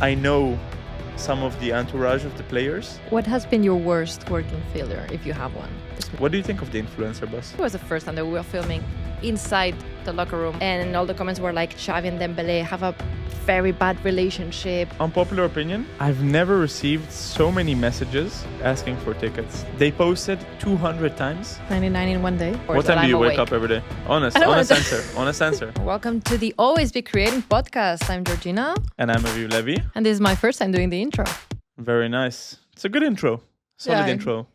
I know some of the entourage of the players. What has been your worst working failure, if you have one? What do you think of the influencer bus? It was the first time that we were filming inside the locker room, and all the comments were like, Xavi and Dembele have a very bad relationship. Unpopular opinion, I've never received so many messages asking for tickets. They posted 200 times. 99 in one day. What time do you wake up every day? Honest answer. Welcome to the Always Be Creating podcast. I'm Georgina. And I'm Aviv. And this is my first time doing the intro. Very nice. It's a good intro. Solid intro.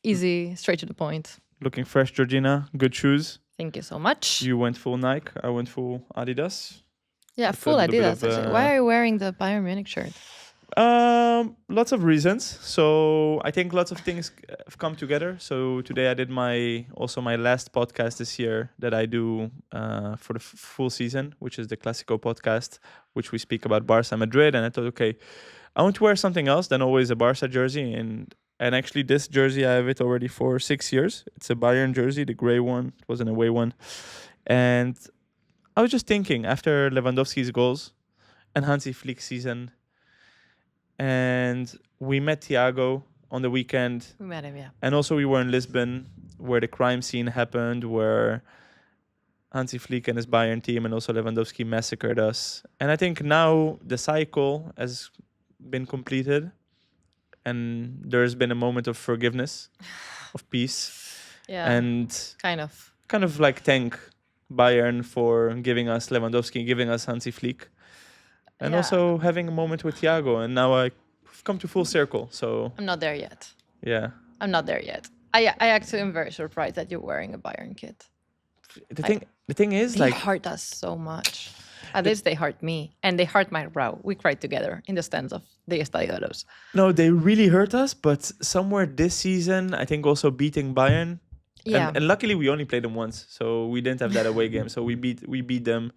Easy, straight to the point. Looking fresh, Georgina. Good shoes. Thank you so much. You went full Nike. I went full Adidas. Yeah, full Adidas. Actually. Why are you wearing the Bayern Munich shirt? Lots of reasons. So I think lots of things have come together. So today I did my last podcast this year that I do for the full season, which is the Clásico podcast, which we speak about Barca Madrid. And I thought, okay, I want to wear something else than always a Barca jersey. And actually this jersey, I have it already for 6 years. It's a Bayern jersey, the gray one. It was an away one. And I was just thinking, after Lewandowski's goals and Hansi Flick's season, and we met Thiago on the weekend. We met him, yeah. And also we were in Lisbon, where the crime scene happened, where Hansi Flick and his Bayern team and also Lewandowski massacred us. And I think now the cycle has been completed, and there's been a moment of forgiveness, of peace. Yeah, and kind of like thank Bayern for giving us Lewandowski, giving us Hansi Flick, and also having a moment with Thiago. And now I've come to full circle. So I'm not there yet. Yeah, I'm not there yet. I actually am very surprised that you're wearing a Bayern kit. The thing is, they hurt us so much. At least they hurt me, and they hurt my brow. We cried together in the stands of the Estadio de Luz. No, they really hurt us. But somewhere this season, I think also beating Bayern. Yeah. And luckily we only played them once, so we didn't have that away game. So we beat them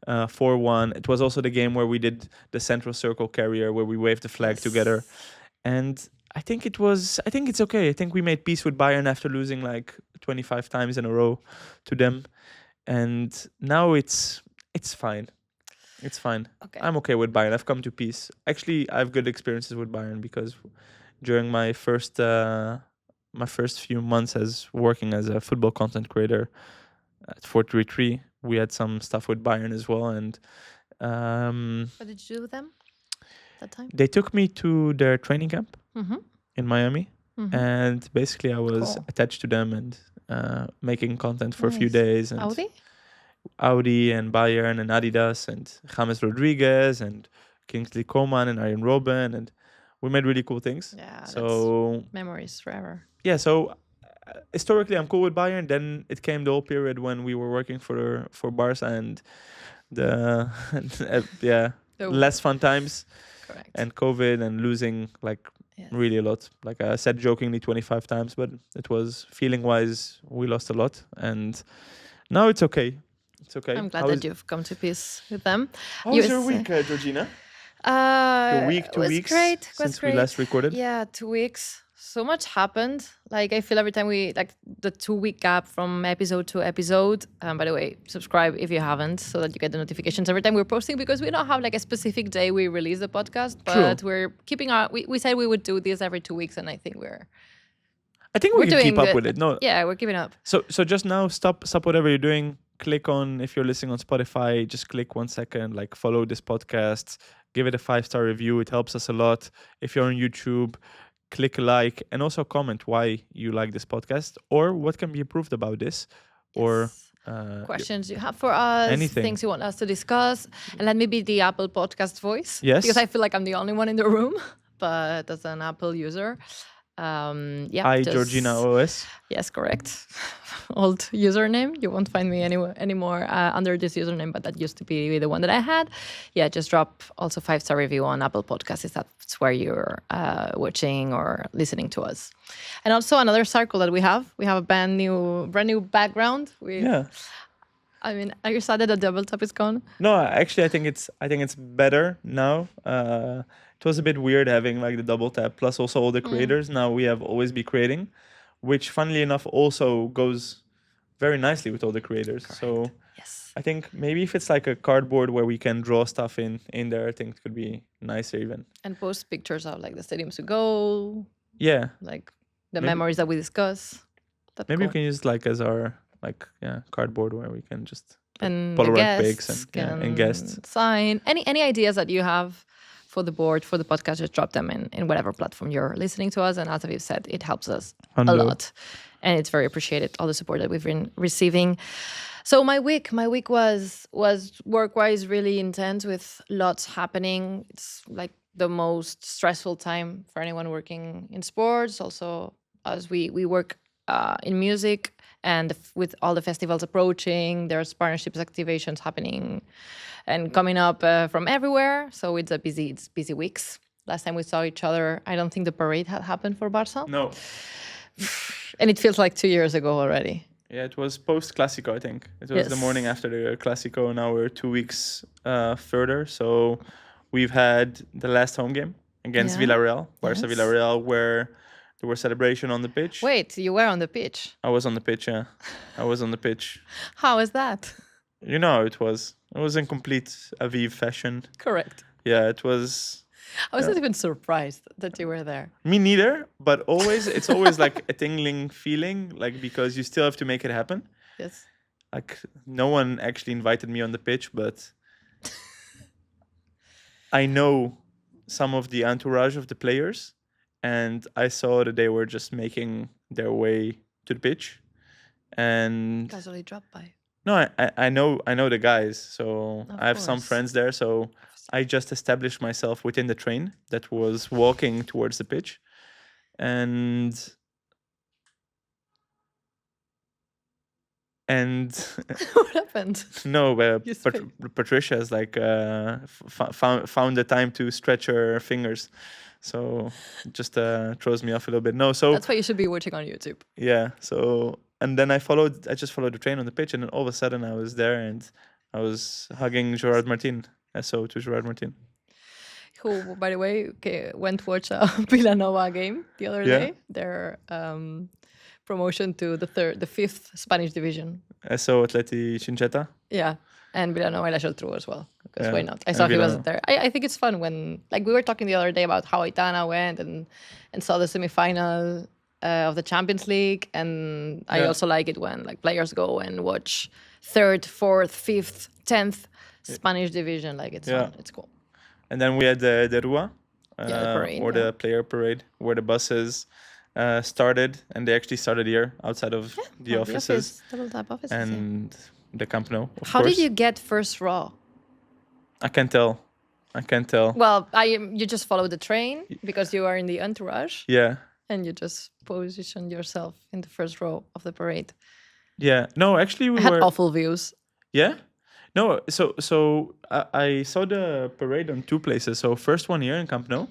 4-1. It was also the game where we did the central circle carrier, where we waved the flag together. And I think it's okay. I think we made peace with Bayern after losing like 25 times in a row to them. And now it's fine. It's fine. Okay. I'm okay with Bayern. I've come to peace. Actually, I have good experiences with Bayern because during my first few months as working as a football content creator at 433, we had some stuff with Bayern as well. And what did you do with them that time? they took me to their training camp in Miami. And basically I was attached to them and making content for a few days. And Audi and Bayern and Adidas and James Rodriguez and Kingsley Coman and Arjen Robben, and we made really cool things. Yeah, so that's memories forever. Yeah, so historically I'm cool with Bayern. Then it came the whole period when we were working for Barca and the less fun times. Correct. And COVID and losing really a lot. Like I said jokingly 25 times, but it was feeling wise we lost a lot, and now it's okay. It's okay. I'm glad that you've come to peace with them. How was your week, Georgina? Your week, 2 weeks great. since we last recorded? Yeah, 2 weeks. So much happened. Like I feel every time we the 2-week gap from episode to episode. By the way, subscribe if you haven't, so that you get the notifications every time we're posting, because we don't have like a specific day we release the podcast, but we're keeping our. We said we would do this every 2 weeks, and I think we can keep up with it. No. Yeah, we're keeping up. So just now stop whatever you're doing. Click on, if you're listening on Spotify, just click 1 second, follow this podcast, give it a 5-star review. It helps us a lot. If you're on YouTube, click like, and also comment why you like this podcast or what can be improved about this, or questions you have for us, anything. Things you want us to discuss. And let me be the Apple podcast voice. Yes. Because I feel like I'm the only one in the room, but as an Apple user. Georgina OS. Yes, correct. Old username. You won't find me anymore under this username, but that used to be the one that I had. Yeah, just drop also 5-star review on Apple Podcasts if that's where you're watching or listening to us. And also another circle that we have a brand new background. I mean, are you sad that the double tap is gone? No, actually, I think it's better now. It was a bit weird having the double tap plus also all the creators. Now we have Always Be Creating, which funnily enough also goes very nicely with all the creators. Correct. So yes, I think maybe if it's like a cardboard where we can draw stuff in there, I think it could be nicer even. And post pictures of like the stadiums to go, Yeah, like the Maybe- memories that we discuss. That'd be maybe cool. we can use like as our cardboard where we can just And the Polaroid pics guests and guests. sign any ideas that you have for the board, for the podcast. Just drop them in whatever platform you're listening to us. And as Aviv said, it helps us a Hundo. lot, and it's very appreciated, all the support that we've been receiving. So my week was work-wise really intense with lots happening. It's like the most stressful time for anyone working in sports. Also, as we work in music, and with all the festivals approaching, there's partnerships, activations happening and coming up from everywhere. So it's busy weeks. Last time we saw each other, I don't think the parade had happened for Barca. No. And it feels like 2 years ago already. Yeah, it was post Clásico, I think. It was the Yes. morning after the Clásico. Now we're 2 weeks further. So we've had the last home game against Yeah. Villarreal, Barça Yes. Villarreal, where there was celebration on the pitch. Wait, you were on the pitch. I was on the pitch, yeah. I was on the pitch. How is that? You know how it was. It was in complete Aviv fashion. Correct. Yeah, it was. I was not even surprised that you were there. Me neither, but it's always like a tingling feeling, like because you still have to make it happen. Yes. Like no one actually invited me on the pitch, but I know some of the entourage of the players, and I saw that they were just making their way to the pitch. And Casually dropped by. no, I know the guys, so Of I have some course. friends there. So I just established myself within the train that was walking towards the pitch, and What happened? no, You Patricia is like found the time to stretch her fingers, so it just throws me off a little bit. No, so That's why you should be watching on YouTube. yeah, so and then I just followed the train on the pitch, and then all of a sudden I was there and I was hugging Gerard Martin. So to Gerard Martin. Who, by the way, went to watch a Villanova game the other Yeah. day. Their promotion to the fifth Spanish division. So Atleti Chincheta. Yeah, and Villanova la through as well. Because Yeah, why not? I and saw he Villanova. wasn't there. I think it's fun when, like, we were talking the other day about how Aitana went and saw the semifinal of the Champions League, and I Yeah. also like it when like players go and watch third, fourth, fifth, 10th Spanish division. Like it's Yeah. fun. It's cool. And then we had the Rua, the parade, or the player parade, where the buses started, and they actually started here outside of the offices double tap offices. yeah. and the Camp Nou. Of How course. did you get first row? I can't tell. Well, you just follow the train because you are in the entourage, Yeah. and you just position yourself in the first row of the parade. Yeah. No, actually we I had were. awful views. Yeah. No, so I saw the parade on 2 places. So first one here in Camp Nou,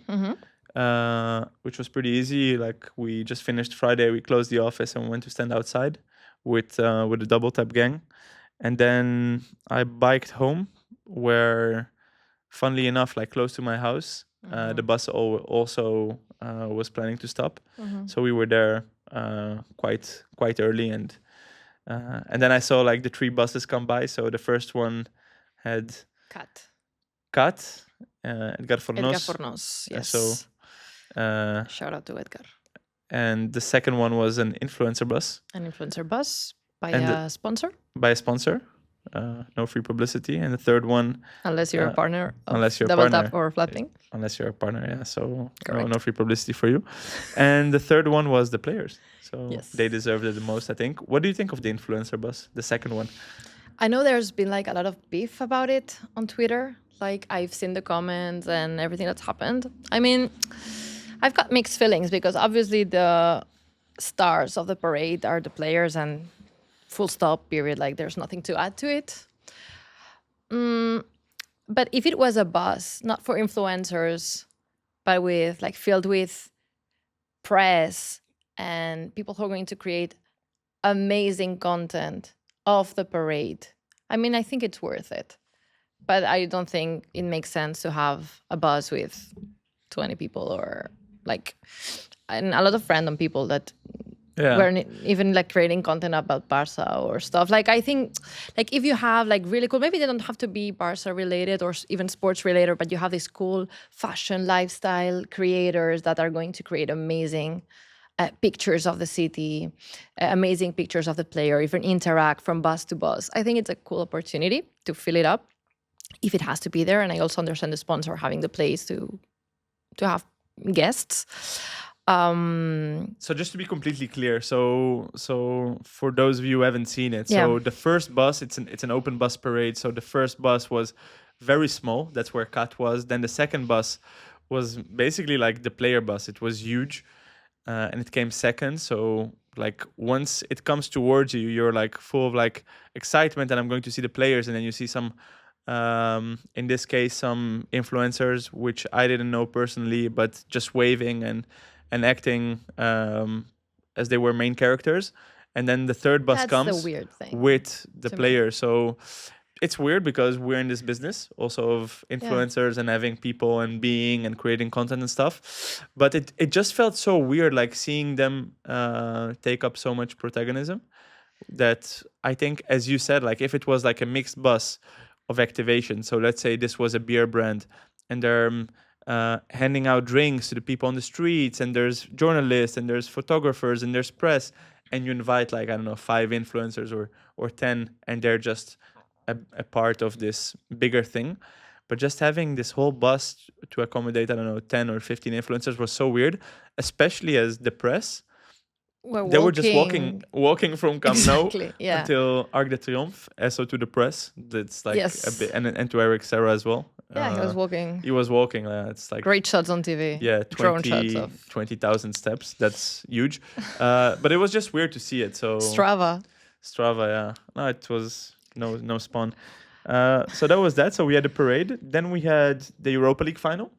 which was pretty easy. Like we just finished Friday, we closed the office and went to stand outside with the double tap gang, and then I biked home, where, funnily enough, like close to my house, the bus also was planning to stop. So we were there quite early, and then I saw like the 3 buses come by. So the first one had Kat, Edgar Fornos. Edgar Fornos, yes. So, Shout out to Edgar. and the second one was an influencer bus An influencer bus by And a sponsor, by a sponsor. No free publicity. And the third one, unless you're a partner of unless you're a Double partner. Tap or Flapping. unless you're a partner, yeah. So Correct. no free publicity for you. And the third one was the players. So Yes. they deserved it the most, I think. What do you think of the influencer bus, the second one? I know there's been like a lot of beef about it on Twitter. Like I've seen the comments and everything that's happened. I mean, I've got mixed feelings because obviously the stars of the parade are the players and full stop, period. Like there's nothing to add to it. But if it was a bus, not for influencers, but with like filled with press and people who are going to create amazing content of the parade, I mean, I think it's worth it. But I don't think it makes sense to have a bus with 20 people or like, and a lot of random people that Yeah. we're even like creating content about Barca or stuff. Like I think, like if you have like really cool, maybe they don't have to be Barca related or even sports related, but you have these cool fashion lifestyle creators that are going to create amazing pictures of the city, amazing pictures of the player, even interact from bus to bus. I think it's a cool opportunity to fill it up if it has to be there. And I also understand the sponsor having the place to have guests. So just to be completely clear, so for those of you who haven't seen it, Yeah. so the first bus, it's an open bus parade. So the first bus was very small. That's where Kat was. Then the second bus was basically like the player bus. It was huge, and it came second. So like once it comes towards you, you're like full of like excitement, and I'm going to see the players, and then you see some. In this case, some influencers, which I didn't know personally, but just waving and acting as they were main characters. And then the third bus That's comes the weird thing with the to me. player. So it's weird because we're in this business also of influencers and having people and being and creating content and stuff. But it just felt so weird, like seeing them take up so much protagonism, that I think, as you said, like if it was like a mixed bus of activation, so let's say this was a beer brand and they're handing out drinks to the people on the streets, and there's journalists and there's photographers and there's press, and you invite like, I don't know, 5 influencers or 10, and they're just a part of this bigger thing. But just having this whole bus to accommodate, I don't know, 10 or 15 influencers was so weird, especially as the press, they were just walking from Camp Nou Exactly, yeah. until Arc de Triomphe, so to the press. That's like Yes. a bit, and to Eric Serra as well. Yeah, he was walking. He was walking. It's like Great shots on TV. yeah, Drone shots of 20,000 steps. That's huge. But it was just weird to see it. So Strava. Yeah. No, it was no spawn. So that was that. So we had a parade. Then we had the Europa League final.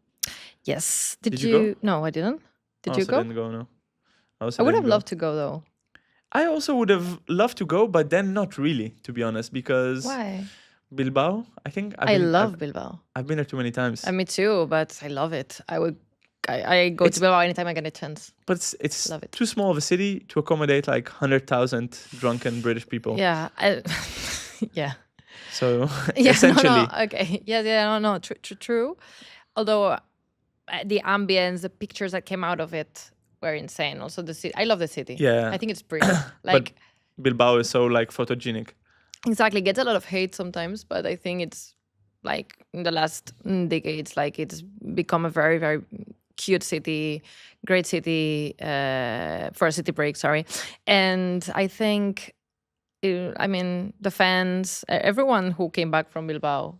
Yes. Did you go? No, I didn't. Did you Also go? didn't go. No. I would have loved to go though. I also would have loved to go, but then not really, to be honest, because Why? Bilbao, I think I love Bilbao. I've been there too many times. Me too, but I love it. I go to Bilbao anytime I get a chance. But it's Love it. too small of a city to accommodate like 100,000 drunken British people. Yeah. Yeah. So Yeah, essentially, okay. No. True. Although the ambience, the pictures that came out of it were insane. Also the city. I love the city. Yeah. I think it's brilliant. Like Bilbao is so like photogenic. exactly, gets a lot of hate sometimes, but I think it's like in the last decades, like it's become a very, very cute city, great city for a city break. Sorry, and I think, I mean, the fans, everyone who came back from Bilbao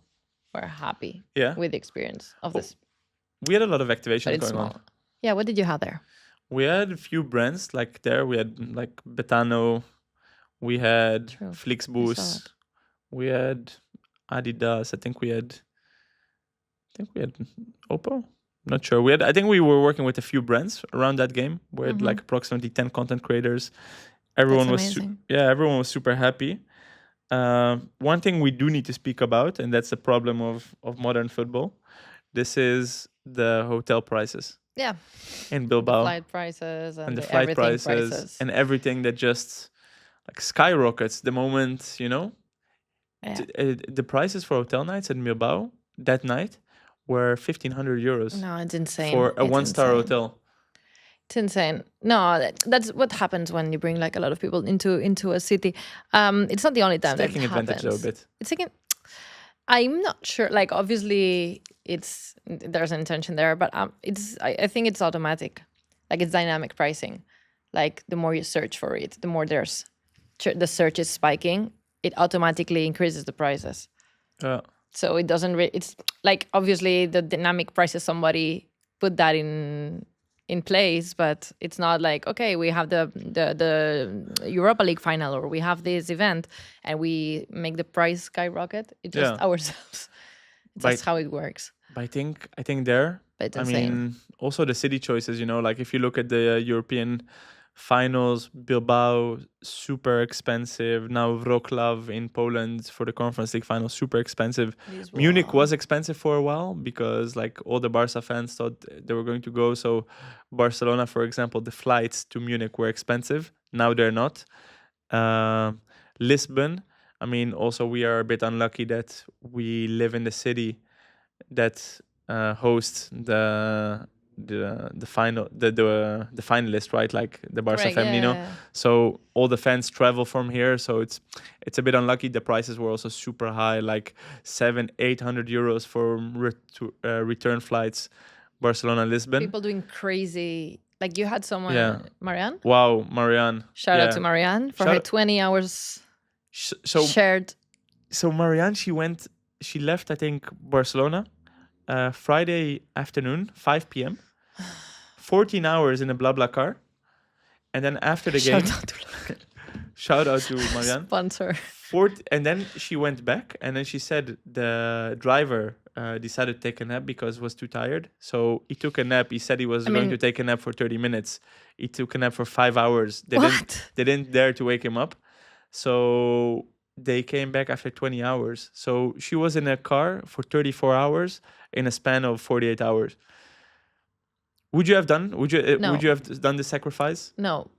were happy with the experience of this. We had a lot of But activations it's going small. on. Yeah, what did you have there? We had a few brands like there. We had like Betano. We had True. Flixbus. that. We had Adidas. I think we had Oppo. Not sure. I think we were working with a few brands around that game. We had like approximately 10 content creators. Everyone was amazing. everyone was super happy. One thing we do need to speak about, and that's the problem of modern football. This is the hotel prices Yeah, in Bilbao, flight prices and and the the flight everything prices and everything that just like skyrockets the moment, Yeah. the prices for hotel nights in Bilbao that night were 1,500 euros No, it's insane. for a It's one-star insane. hotel. It's insane. No, that's what happens when you bring like a lot of people into a city. It's not the only time It's that taking it advantage happens. though a bit. It's taking. I'm not sure. Like obviously, there's an intention there, but I think it's automatic. Like it's dynamic pricing. Like the more you search for it, the more the search is spiking. It automatically increases the prices. So it doesn't. It's like obviously the dynamic prices. Somebody put that in place, but it's not like, okay, we have the Europa League final or we have this event and we make the price skyrocket. It's just ourselves. That's how it works. But I think there, But it's I insane. mean, also the city choices, like if you look at the European finals, Bilbao, super expensive. Now Wrocław in Poland for the Conference League final, super expensive. Munich was expensive for a while because like all the Barca fans thought they were going to go. So Barcelona, for example, the flights to Munich were expensive. Now they're not. Um Lisbon, I mean, also we are a bit unlucky that we live in the city that hosts the final the finalist, right? Like the Barça Correct. Yeah. Femenino. So all the fans travel from here. So it's a bit unlucky. The prices were also super high, like 700-800 euros for return flights, Barcelona Lisbon. People doing crazy. Like you had someone, Yeah. Marianne. Wow, Marianne. Shout out Yeah. to Marianne for her Shout- 20 hours So shared. so Marianne, she left, I think, Barcelona Friday afternoon, 5 p.m. 14 hours in a BlaBla car, and then after the game, Shout out to shout out to Marianne. sponsor. And then she went back, and then she said the driver decided to take a nap because was too tired. So he took a nap. He said he was going to take a nap for 30 minutes. He took a nap for 5 hours. They didn't dare to wake him up. So they came back after 20 hours. So she was in a car for 34 hours in a span of 48 hours. Would you have done? No. Would you have done the sacrifice? No.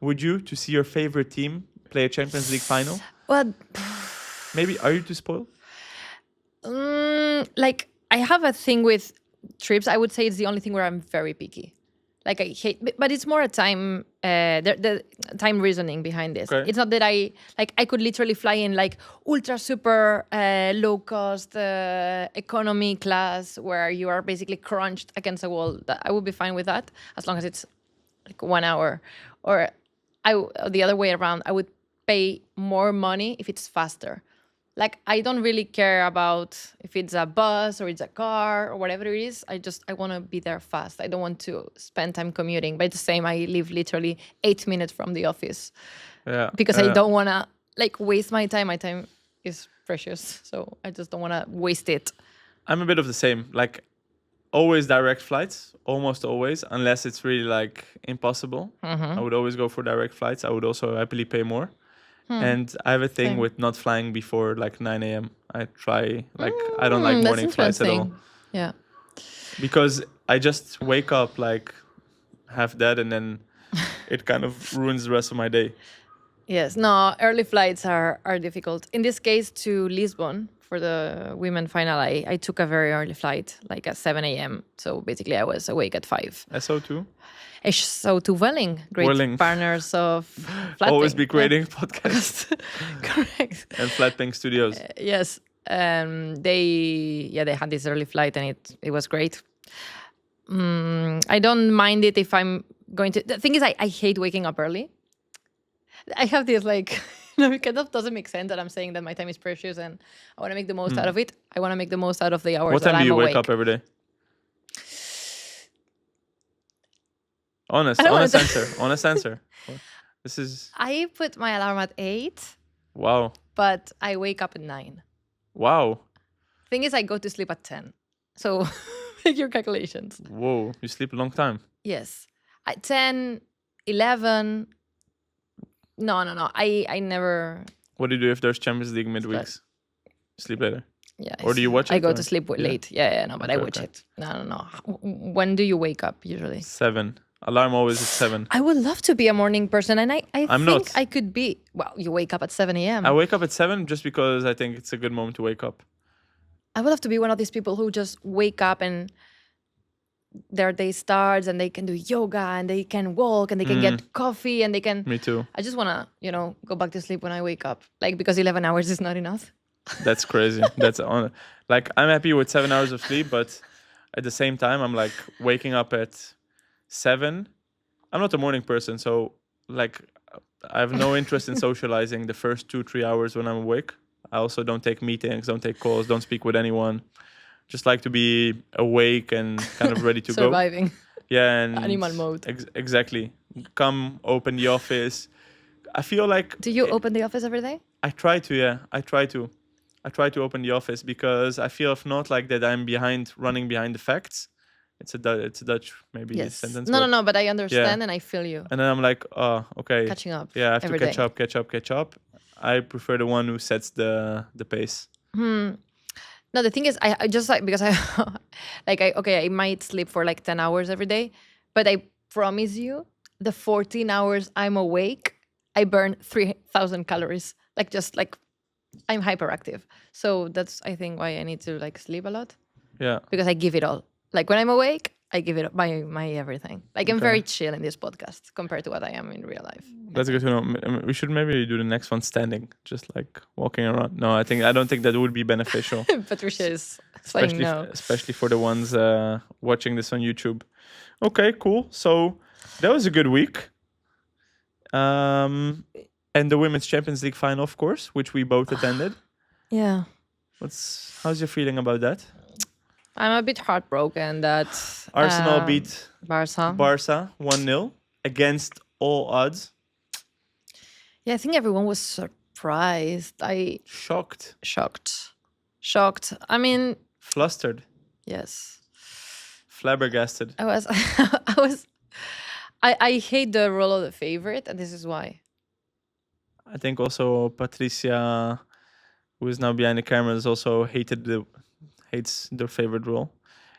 Would you to see your favorite team play a Champions League final? Well, Maybe are you too spoiled? like I have a thing with trips. I would say it's the only thing where I'm very picky. Like I hate, but it's more a time, the time reasoning behind this. Okay. It's not that I could literally fly in like ultra super low cost economy class where you are basically crunched against a wall. I would be fine with that as long as it's like 1 hour. Or the other way around, I would pay more money if it's faster. Like I don't really care about if it's a bus or it's a car or whatever it is. I want to be there fast. I don't want to spend time commuting. But it's the same. I live literally 8 minutes from the office. Yeah. Because I don't want to like waste my time. My time is precious, so I just don't want to waste it. I'm a bit of the same. Like always direct flights, almost always, unless it's really like impossible. I would always go for direct flights. I would also happily pay more. And I have a thing Same. with not flying before like 9 a.m. I don't like morning flights at all. Yeah. Because I just wake up like half dead and then it kind of ruins the rest of my day. Yes. No, early flights are difficult. In this case, to Lisbon for the women final, I took a very early flight, like at 7 a.m. So basically, I was awake at 5. SO too. So to Welling, great Welling. partners of Flatping. Always be creating podcasts Correct. and Flatping Studios. Yes. They had this early flight and it was great. I don't mind it if I'm going to. The thing is, I hate waking up early. I have this like, it kind of doesn't make sense that I'm saying that my time is precious and I want to make the most out of it. I want to make the most out of the hours What that time I'm do you awake. wake up every day? Honest answer. This is I put my alarm at 8, wow. but I wake up at 9. Wow. Thing is, I go to sleep at 10. So make your calculations. Whoa. You sleep a long time. Yes. At 10, 11. No. I never. What do you do if there's Champions League midweeks? Sleep later. Yeah. Or do you watch it? I go or? to sleep late. Yeah, no, but I Okay, watch okay. it. No. When do you wake up usually? 7. Alarm always at 7. I would love to be a morning person, and I I'm think not. I could be. Well, you wake up at 7 a.m. I wake up at 7 just because I think it's a good moment to wake up. I would love to be one of these people who just wake up and their day starts and they can do yoga and they can walk and they can get coffee and they can. Me too. I just want to, go back to sleep when I wake up. Like, because 11 hours is not enough. That's crazy. Like I'm happy with 7 hours of sleep, but at the same time, I'm like waking up at 7. I'm not a morning person, so like I have no interest in socializing the first 2-3 hours when I'm awake. I also don't take meetings, don't take calls, don't speak with anyone. Just like to be awake and kind of ready to go. Surviving. Yeah, and Animal mode. Exactly. Come open the office. I feel like. Do you open the office every day? I try to. Yeah, I try to open the office because I feel if not like that I'm running behind the facts. It's a Dutch maybe sentence. No, but I understand and I feel you. And then I'm like, oh, okay. Catching up. Yeah, I have to every catch up. I prefer the one who sets the pace. No, the thing is, I just like, because I might sleep for like 10 hours every day, but I promise you, the 14 hours I'm awake, I burn 3,000 calories. Like just like I'm hyperactive. So that's I think why I need to like sleep a lot Yeah. because I give it all. Like when I'm awake, I give it my everything. Like I'm Okay. very chill in this podcast compared to what I am in real life. That's good to know. We should maybe do the next one standing, just like walking around. No, I don't think that would be beneficial, Patricia is saying no. especially for the ones watching this on YouTube. Okay, cool. So that was a good week. And the Women's Champions League final, of course, which we both attended. Yeah. How's your feeling about that? I'm a bit heartbroken that Arsenal beat Barca 1-0 against all odds. Yeah, I think everyone was surprised. Shocked. I mean, Flustered. yes. Flabbergasted. I hate the role of the favorite, and this is why. I think also Patricia, who is now behind the cameras, also hates their favorite role.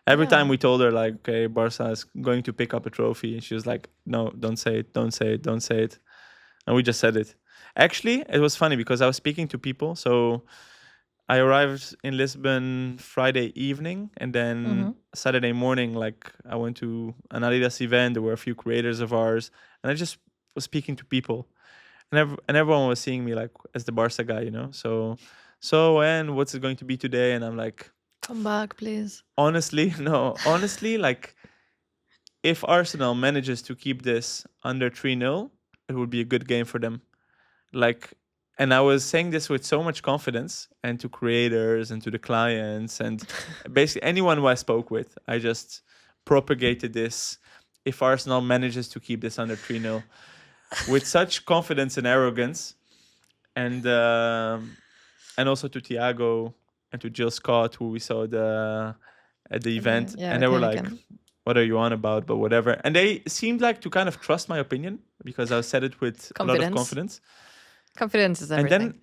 Every time we told her like, okay, Barca is going to pick up a trophy, she was like, no, don't say it, don't say it, don't say it. And we just said it. Actually, it was funny because I was speaking to people. So I arrived in Lisbon Friday evening, and then Saturday morning, like I went to an Adidas event. There were a few creators of ours, and I just was speaking to people, and everyone was seeing me like as the Barca guy, you know. So and what's it going to be today? And I'm like, come back, please. Honestly, like if Arsenal manages to keep this under 3-0, it would be a good game for them. Like, and I was saying this with so much confidence, and to creators and to the clients and basically anyone who I spoke with, I just propagated this. If Arsenal manages to keep this under 3-0 with such confidence and arrogance, and also to Thiago and to Jill Scott, who we saw at the event, and they were like, what are you on about, but whatever. And they seemed like to kind of trust my opinion because I said it with a lot of confidence. Confidence is everything.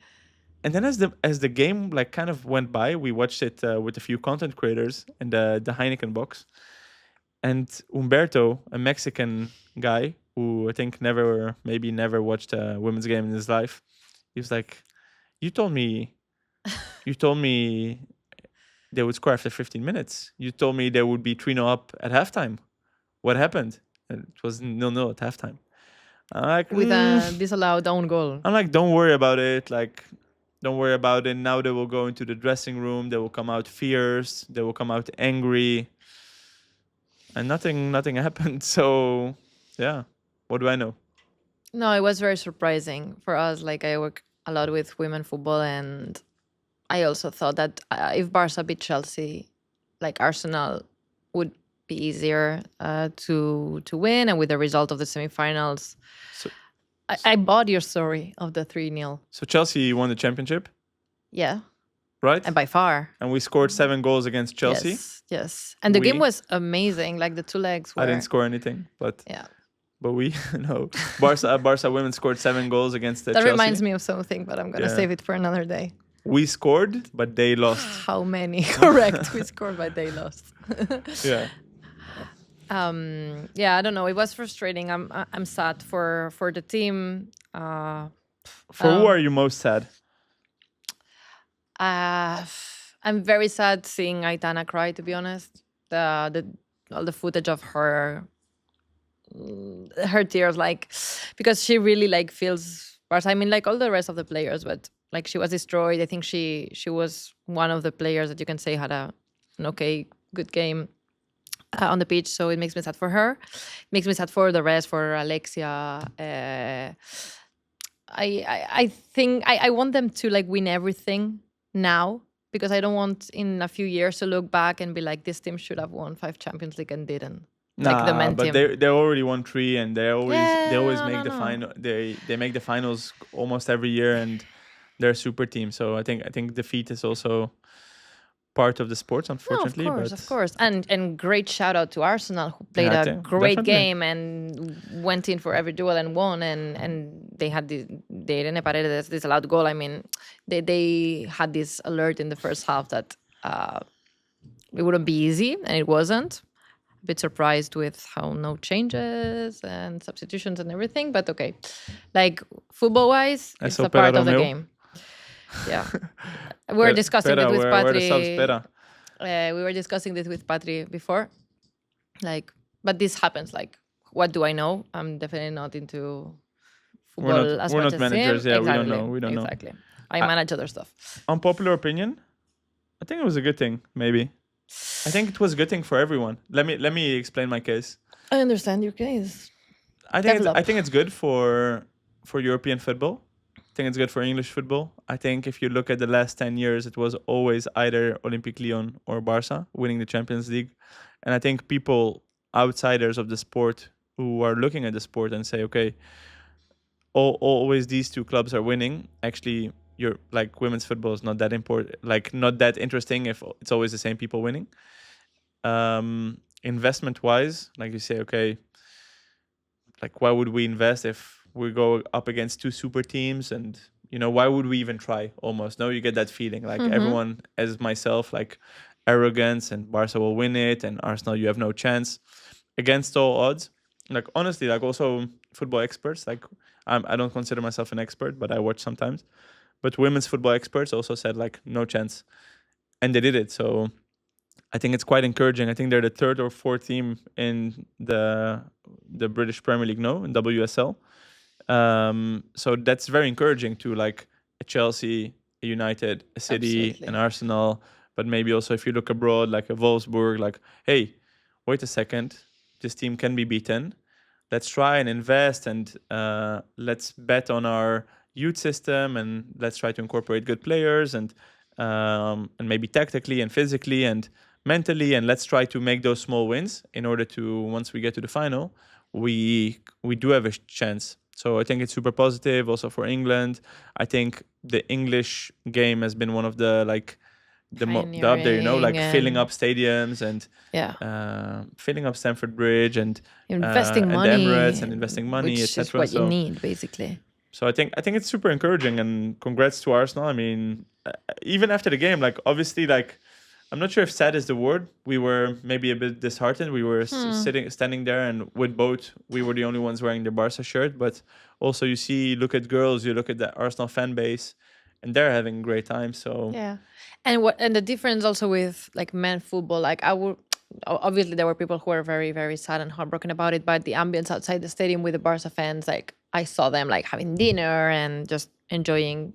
And then as the game like kind of went by, we watched it with a few content creators in the Heineken box. And Humberto, a Mexican guy who I think never watched a women's game in his life, he was like, you told me they would score after 15 minutes. You told me they would be 3-0 up at halftime. What happened? And it was 0-0 at halftime. I'm like, with a disallowed own goal. I'm like, don't worry about it. Like, don't worry about it. Now they will go into the dressing room. They will come out fierce. They will come out angry. And nothing happened. So, yeah. What do I know? No, it was very surprising for us. Like, I work a lot with women football, and I also thought that if Barca beat Chelsea, like Arsenal would be easier to win, and with the result of the semifinals, I bought your story of the 3-0. So Chelsea won the championship? Yeah. Right? And by far. And we scored 7 goals against Chelsea? Yes. And the game was amazing. Like the two legs were... I didn't score anything, but... Yeah. But we, no. Barca women scored 7 goals against Chelsea. That reminds me of something, but I'm going to save it for another day. We scored, but they lost. How many? Correct. We scored, but they lost. Yeah. I don't know. It was frustrating. I'm sad for the team. For who are you most sad? I'm very sad seeing Aitana cry. To be honest, all the footage of her tears, like, because she really like feels. I mean, like all the rest of the players, but like she was destroyed. I think she was one of the players that you can say had an good game on the pitch. So it makes me sad for her. It makes me sad for the rest, for Alexia. I think I want them to like win everything now, because I don't want in a few years to look back and be like, this team should have won 5 Champions League and didn't. Like the men but team. they already won 3, and they always make the final. They make the finals almost every year, and they're a super team. So I think defeat is also part of the sport, unfortunately. No, of course. And great shout out to Arsenal, who played a great game and went in for every duel and won. And they had the Irene Paredes disallowed goal. I mean, they had this alert in the first half that it wouldn't be easy, and it wasn't. a bit surprised with how no changes and substitutions and everything. But okay, like football-wise, I it's saw a Pera part of the Romeu. game. Yeah, we were discussing Pera, this with where the subs, Patri. Pera? We were discussing this with Patri before. Like, but this happens. Like, what do I know? I'm definitely not into football as We're much not as managers. him. Yeah, we don't Exactly, know. We don't know. exactly. I I- manage other stuff. Unpopular opinion. I think it was a good thing. Maybe. I think it was a good thing for everyone. Let me explain my case. I understand your case. I think it's good for European football. I think it's good for English football. I think if you look at the last 10 years, it was always either Olympique Lyon or Barca winning the Champions League. And I think people, outsiders of the sport, who are looking at the sport and say, okay, always these two clubs are winning. Actually, you're like women's football is not that important, like not that interesting if it's always the same people winning. Investment wise, like you say, okay, like why would we invest if we go up against two super teams? And why would we even try? Almost no, you get that feeling like everyone, as myself, like arrogance and Barca will win it, and Arsenal, you have no chance against all odds. Like honestly, like also football experts, like I don't consider myself an expert, but I watch sometimes. But women's football experts also said like no chance, and they did it. So I think it's quite encouraging. I think they're the third or fourth team in the British Premier League, no, in WSL. So that's very encouraging to like a Chelsea, a United, a City, Absolutely. an Arsenal, but maybe also if you look abroad, like a Wolfsburg, like, hey, wait a second, this team can be beaten. Let's try and invest, and let's bet on our youth system, and let's try to incorporate good players, and maybe tactically and physically and mentally, and let's try to make those small wins in order to, once we get to the final, we do have a chance. So I think it's super positive also for England. I think the English game has been one of the like the up there, like filling up stadiums and filling up Stamford Bridge and investing and money, the Emirates and investing money, which is etc. what you need basically. So I think it's super encouraging, and congrats to Arsenal. I mean, even after the game, like obviously, like I'm not sure if sad is the word. We were maybe a bit disheartened. We were standing there, and with both, we were the only ones wearing the Barca shirt. But also, look at girls, you look at the Arsenal fan base, and they're having a great time. So yeah, and the difference also with like men football, like I would. Obviously, there were people who were very, very sad and heartbroken about it, but the ambience outside the stadium with the Barca fans, like I saw them like having dinner and just enjoying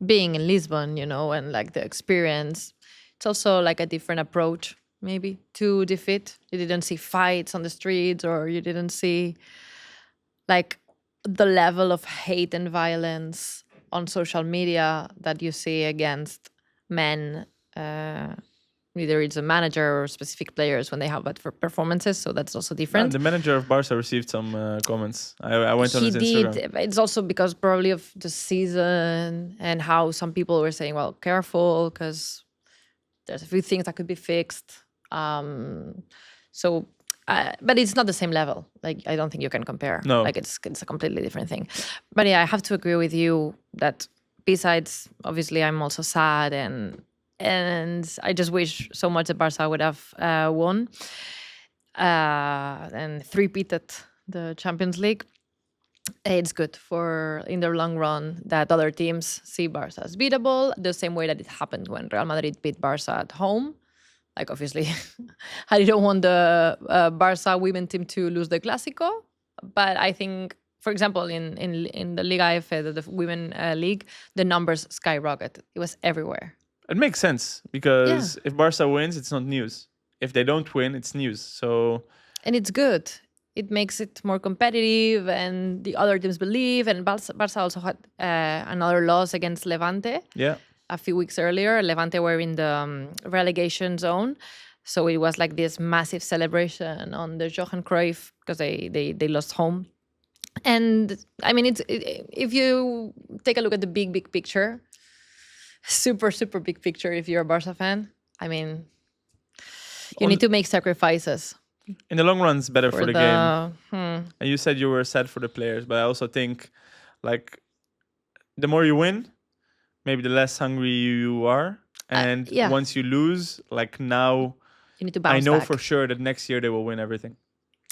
being in Lisbon, and like the experience. It's also like a different approach, maybe, to defeat. You didn't see fights on the streets, or you didn't see like the level of hate and violence on social media that you see against men. Either it's a manager or specific players when they have bad performances, so that's also different. The manager of Barca received some comments. I went on his Instagram. He did. It's also because probably of the season and how some people were saying, well, careful, because there's a few things that could be fixed. But it's not the same level. Like, I don't think you can compare. No. Like, it's a completely different thing. But yeah, I have to agree with you that besides, obviously, I'm also sad and I just wish so much that Barca would have won and three-peated the Champions League. It's good for, in the long run, that other teams see Barca as beatable, the same way that it happened when Real Madrid beat Barca at home. Like, obviously, I didn't want the Barca women team to lose the Clásico, but I think, for example, in the Liga F, the women league, the numbers skyrocketed. It was everywhere. It makes sense because if Barca wins, it's not news. If they don't win, it's news. So, and it's good. It makes it more competitive, and the other teams believe. And Barca also had another loss against Levante. Yeah. A few weeks earlier, Levante were in the relegation zone, so it was like this massive celebration on the Johan Cruyff because they lost home. And I mean, if you take a look at the big picture, super big picture, if you're a Barca fan, I mean, you need to make sacrifices. In the long run, it's better for the game. And you said you were sad for the players, but I also think, like, the more you win, maybe the less hungry you are. And once you lose, like now, You need to I bounce know back. for sure that next year they will win everything.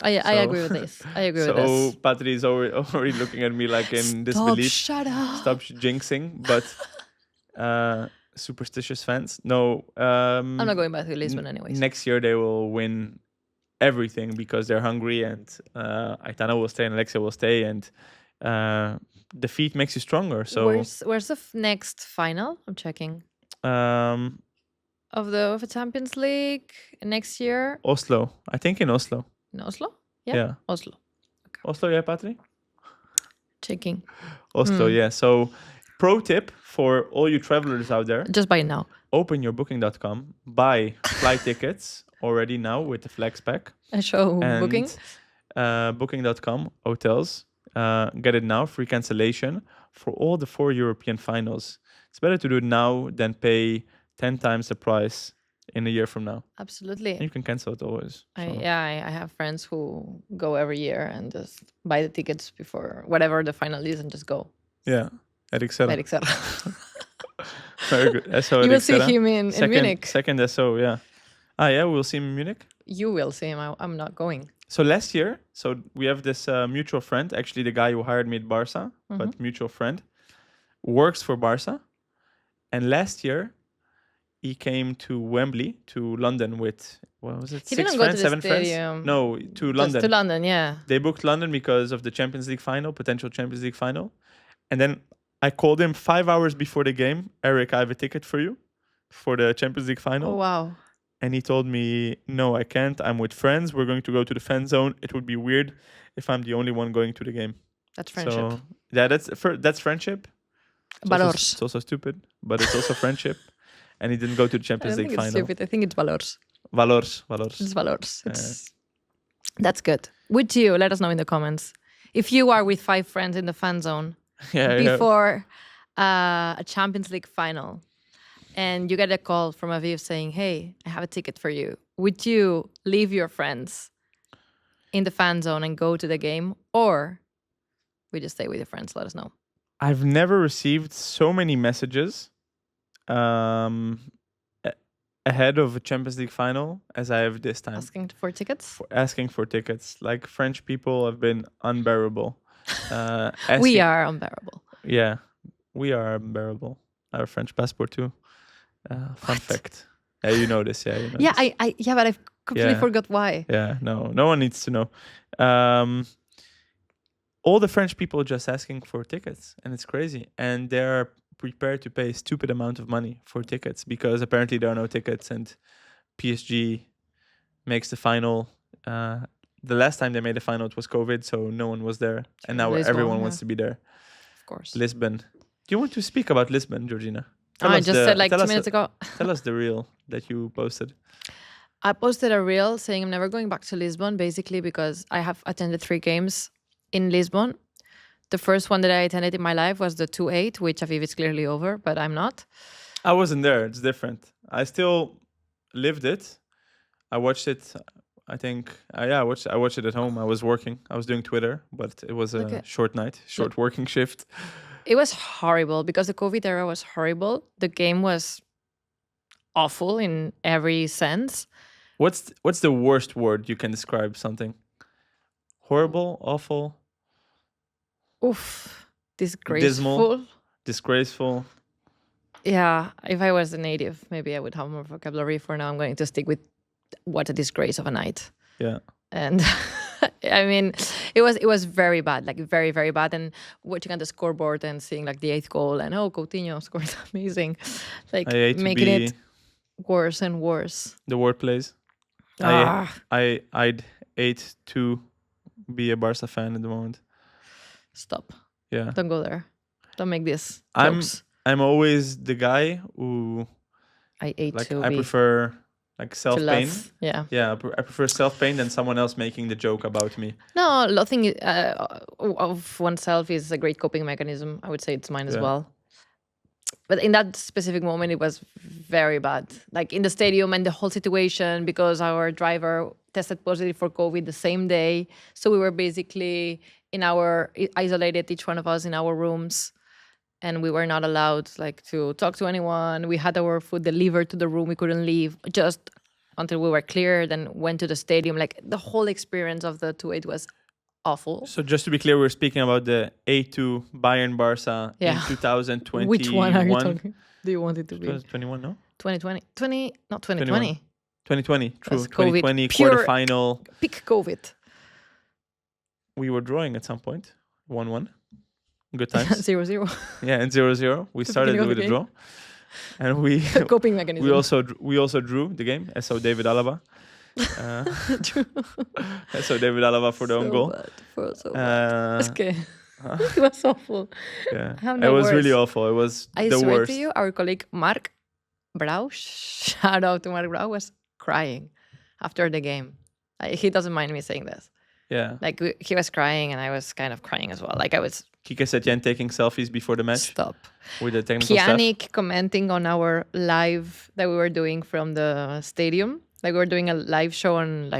I So- agree with this. I agree with So this. Patri is already looking at me like in Stop, disbelief. shut up. Stop jinxing, but superstitious fans. No, I'm not going back to Lisbon anyways. next year they will win everything because they're hungry, and Aitana will stay and Alexia will stay, and defeat makes you stronger. So Where's the next final? I'm checking. um, Of the Champions League next year Oslo, I think in Oslo. in Oslo? Yeah. Oslo. Oslo, yeah, Patri? Checking. Oslo, yeah. So pro tip for all you travelers out there, Just buy it now. open your booking.com, buy flight tickets already now with the flex pack. I show And booking. booking.com, hotels, get it now, free cancellation for all the 4 European finals. It's better to do it now than pay 10 times the price in a year from now. Absolutely. And you can cancel it always. So. I have friends who go every year and just buy the tickets before whatever the final is and just go. Yeah, Eric Serra. Eric Serra. Very good. SO You will Eric see Serra. him in Munich. Second SO, yeah. Yeah, we'll see him in Munich. You will see him. I'm not going. So last year, we have this mutual friend, actually the guy who hired me at Barca, but mutual friend, works for Barca. And last year, he came to Wembley, to London with, what was it, He 6 didn't go friends, to the 7 friends? stadium. No, to London. Just to London, yeah. They booked London because of the Champions League final, potential Champions League final. And then I called him 5 hours before the game. Eric, I have a ticket for you for the Champions League final. Oh, wow. And he told me, no, I can't. I'm with friends. We're going to go to the fan zone. It would be weird if I'm the only one going to the game. That's friendship. So, yeah, that's friendship. Valors. It's also stupid, but it's also friendship. And he didn't go to the I Champions don't League think it's final. stupid. I think it's valors. Valors. It's valors. That's good. Would you let us know in the comments if you are with 5 friends in the fan zone before a Champions League final, and you get a call from Aviv saying, "Hey, I have a ticket for you." Would you leave your friends in the fan zone and go to the game, or would you stay with your friends? Let us know. I've never received so many messages ahead of a Champions League final as I have this time. Asking for tickets? Asking for tickets. Like, French people have been unbearable. We are unbearable. Yeah, we are unbearable. I have a French passport too. Fun fact. Yeah, you know this. Yeah, you know Yeah, this. but I completely forgot why. Yeah, no one needs to know. All the French people just asking for tickets, and it's crazy. And they're prepared to pay a stupid amount of money for tickets because apparently there are no tickets, and PSG makes the final. The last time they made the final, it was COVID, so no one was there, and now Lisbon, everyone wants to be there. Of course. Lisbon. Do you want to speak about Lisbon, Georgina? I just said like 2 minutes ago. Tell us the reel that you posted. I posted a reel saying I'm never going back to Lisbon, basically because I have attended 3 games in Lisbon. The first one that I attended in my life was the 2-8, which Aviv is clearly over, but I'm not. I wasn't there. It's different. I still lived it. I watched it. I think, I watched it at home. I was working. I was doing Twitter, but it was a short night, short working shift. It was horrible because the COVID era was horrible. The game was awful in every sense. What's the worst word you can describe something? Horrible, awful, oof, disgraceful. Dismal. Disgraceful. Yeah, if I was a native, maybe I would have more vocabulary. For now, I'm going to stick with what a disgrace of a night. Yeah. And I mean, it was very bad, like very, very bad. And watching at the scoreboard and seeing like the 8th goal and Coutinho scored amazing, like making it worse and worse. The word plays. I'd hate to be a Barca fan at the moment. Stop. Yeah. Don't go there. Don't make this jokes. I'm always the guy who I prefer like self-pain. Yeah. Yeah, I prefer self-pain than someone else making the joke about me. No, laughing of oneself is a great coping mechanism. I would say it's mine as well. But in that specific moment, it was very bad. Like in the stadium and the whole situation, because our driver tested positive for COVID the same day. So we were basically isolated, each one of us in our rooms. And we were not allowed like to talk to anyone. We had our food delivered to the room. We couldn't leave. Just until we were clear, then went to the stadium. Like the whole experience of the 2-8 was awful. So just to be clear, we're speaking about the A2 Bayern Barca in Yeah. 2021. Which one are you talking? Do you want it to be 2021, no? 2020? Not 2020. 2020, true. That's COVID. 2020 Pure quarterfinal. Peak COVID. We were drawing at some point. 1-1. Good times. 0-0. Yeah, and 0-0. We started beginning of with the a game. draw. And we Coping mechanism. we also drew the game. So David Alaba. True. So David Alaba for the own goal. So bad. Okay. Huh? It was awful. Yeah. I have It no was words. really awful. It was I the swear worst. to you, our colleague Mark Brau, shout out to Mark Brau, was crying after the game. He doesn't mind me saying this. Yeah. Like he was crying and I was kind of crying as well. Like I was Kike Setien taking selfies before the match stop. with the technical staff. Pjanic commenting on our live that we were doing from the stadium. Like we were doing a live on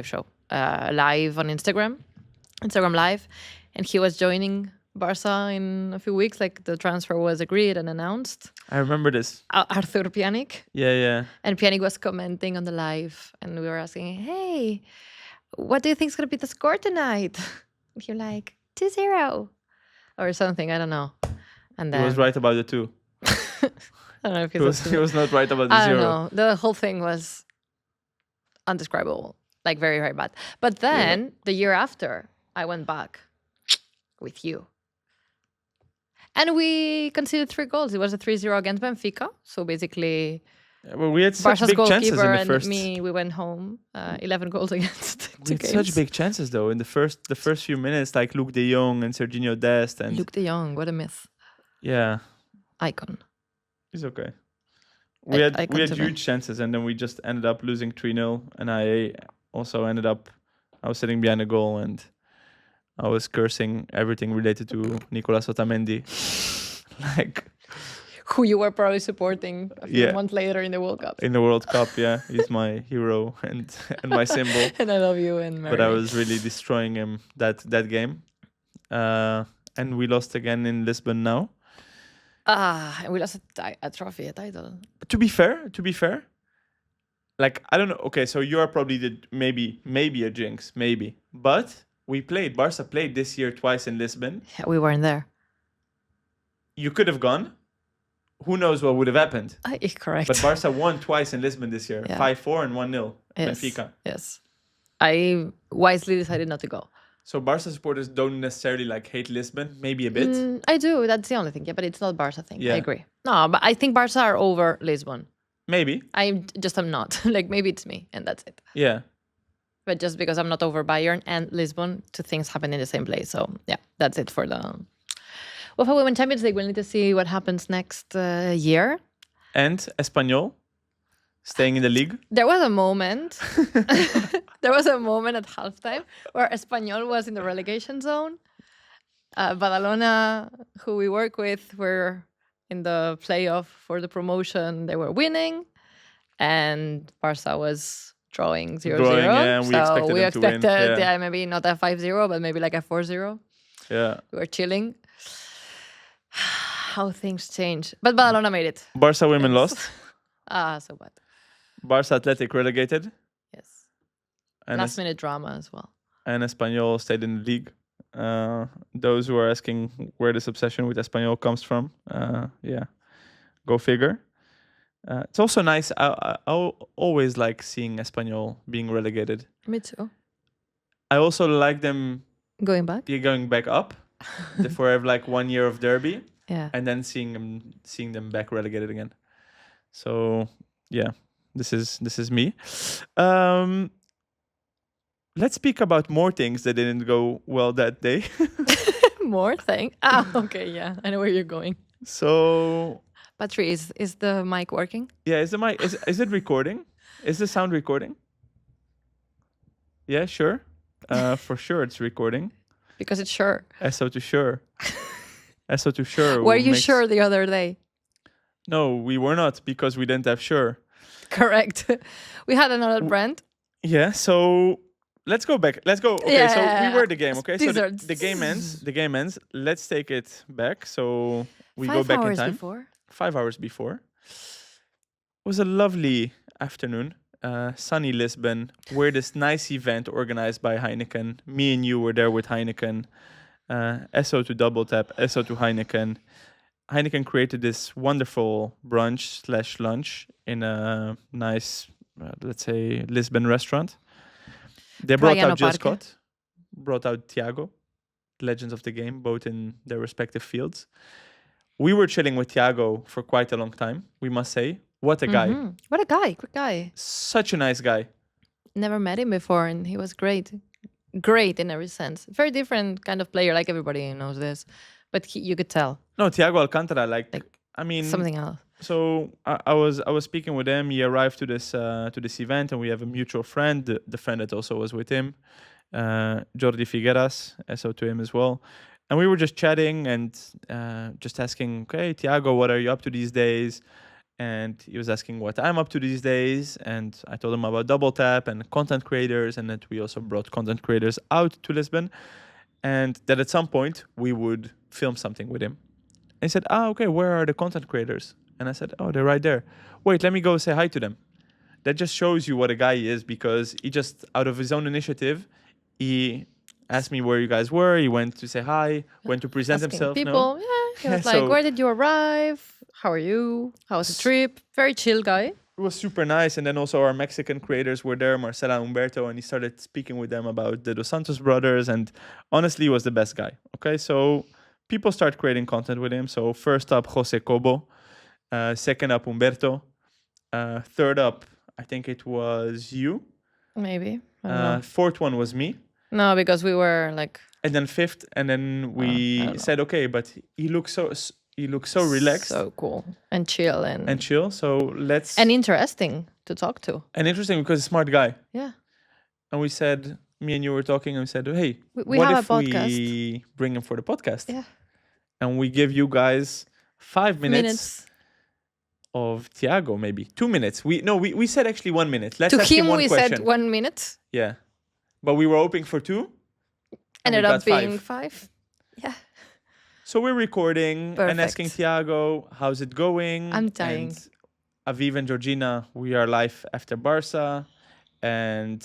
Instagram Live, and he was joining Barca in a few weeks. Like the transfer was agreed and announced. I remember this. Arthur Pjanic. Yeah. And Pjanic was commenting on the live, and we were asking, "Hey, what do you think is going to be the score tonight?" And you're like 2-0 or something. I don't know. And He then was right about the 2. I don't know if He was not right about the I 0. don't know. The whole thing was undescribable, like very, very bad. But then the year after, I went back with you. And we conceded 3 goals. It was a 3-0 against Benfica. So basically, Well, we had such Barca's big chances in goalkeeper the and first. me, we went home. 11 goals against We 2 had games. such big chances though in the first few minutes, like Luke De Jong and Serginho Dest and Luke de Jong, what a myth. yeah, Icon. it's okay. We had Icon to me. huge chances and then we just ended up losing 3-0. And I also ended up. I was sitting behind a goal and I was cursing everything related to Nicolas Otamendi, like. Who you were probably supporting a few Yeah. months later in the World Cup. In the World Cup, yeah, he's my hero and my symbol. And I love you and Mary. But I was really destroying him that game, and we lost again in Lisbon now. And we lost a trophy, a title. To be fair, like I don't know. Okay, so you are probably the maybe a jinx, maybe. But Barca played this year twice in Lisbon. Yeah, we weren't there. You could have gone. Who knows what would have happened? Correct. But Barca won twice in Lisbon this year, Yeah. 5-4 and 1-0. Yes. Benfica. Yes. I wisely decided not to go. So Barca supporters don't necessarily like hate Lisbon, maybe a bit. I do. That's the only thing. Yeah, but it's not Barca thing. Yeah. I agree. No, but I think Barca are over Lisbon. Maybe. I just am not. Like maybe it's me and that's it. Yeah. But just because I'm not over Bayern and Lisbon, 2 things happen in the same place. So yeah, that's it for the UEFA Women's Champions League. We'll need to see what happens next year. And Espanyol staying in the league. There was a moment. There was a moment at halftime where Espanyol was in the relegation zone. Badalona, who we work with, were in the playoff for the promotion. They were winning, and Barca was drawing 0-0. Yeah, and we expected we them to win. expected, Yeah. maybe not a 5-0, but maybe like a 4-0. Yeah. We were chilling. How things change. But Badalona made it. Barca women lost. So bad. Barca Athletic relegated. Yes. And Last minute drama as well. and Espanyol stayed in the league. Those who are asking where this obsession with Espanyol comes from, yeah, go figure. It's also nice. I always like seeing Espanyol being relegated. Me too. I also like them Going back? going back up. For have like 1 year of derby, Yeah. and then seeing them back relegated again. So yeah, this is me. Let's speak about more things that didn't go well that day. More thing. Okay, yeah. I know where you're going. So Patri, is the mic working? yeah, is the mic is it recording? Is the sound recording? Yeah, sure. For sure it's recording. Because it's sure. SO to sure. SO to sure. Were you sure the other day? No, we were not because we didn't have sure. Correct. We had another brand. Yeah, so let's go back. Let's go. Okay, Yeah. so we were the game, okay? So These the game ends. The game ends. Let's take it back. So we go 5 back in hours time. before. 5 hours before. It was a lovely afternoon. sunny Lisbon. We're this nice event organized by Heineken. Me and you were there with Heineken. SO to Double Tap, SO to Heineken. Heineken created this wonderful brunch/lunch in a nice, let's say, Lisbon restaurant. They brought Praiano out Jill Parque. Scott, brought out Thiago, legends of the game, both in their respective fields. We were chilling with Thiago for quite a long time, we must say. What a guy. What a guy. Good guy. Such a nice guy. Never met him before, and he was great. Great in every sense. Very different kind of player, like everybody knows this. But you could tell. No, Thiago Alcantara, I mean, something else. So I was speaking with him. He arrived to this event, and we have a mutual friend, the friend that also was with him, Jordi Figueras, so to him as well. And we were just chatting and just asking, okay, Thiago, what are you up to these days? And he was asking what I'm up to these days. And I told him about Double Tap and content creators, and that we also brought content creators out to Lisbon. And that at some point we would film something with him. And he said, okay, where are the content creators? And I said, oh, they're right there. Wait, let me go say hi to them. That just shows you what a guy he is, because he just, out of his own initiative, he asked me where you guys were. He went to say hi, went to present Asking himself. people, No? yeah. He was So- like, where did you arrive? How are you? How was the trip? Very chill guy. It was super nice. And then also our Mexican creators were there, Marcela and Humberto, and he started speaking with them about the Dos Santos brothers. And honestly, he was the best guy. Okay, so people start creating content with him. So first up, Jose Cobo. Second up, Humberto. Third up, I think it was you. Maybe. I don't know. Fourth one was me. No, because we were like, And then fifth, and then I we don't know. said, okay, but he looks so relaxed so cool and chill and chill. So let's interesting to talk to. and interesting because he's a smart guy. Yeah. And we said, me and you were talking, and we said, hey, We what have if a podcast. we bring him for the podcast? Yeah. And we give you guys 5 minutes of Thiago, maybe 2 minutes. We said actually 1 minute. Let's To ask him him, one we question. said 1 minute. Yeah, but we were hoping for 2. and Ended we up got being 5. 5. Yeah. So we're recording and Perfect. asking Thiago, how's it going? I'm dying. And Aviv and Georgina, we are live after Barca. And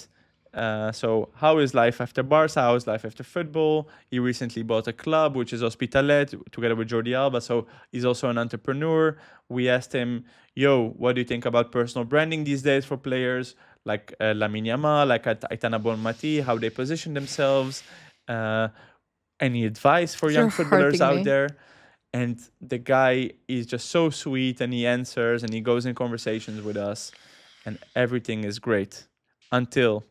so how is life after Barca? How is life after football? He recently bought a club, which is Hospitalet, together with Jordi Alba. So he's also an entrepreneur. We asked him, yo, what do you think about personal branding these days for players? Like Lamine Yamal, like Aitana Bonmati, how they position themselves. Any advice for young You're footballers hurting out me. there? And the guy is just so sweet, and he answers and he goes in conversations with us, and everything is great until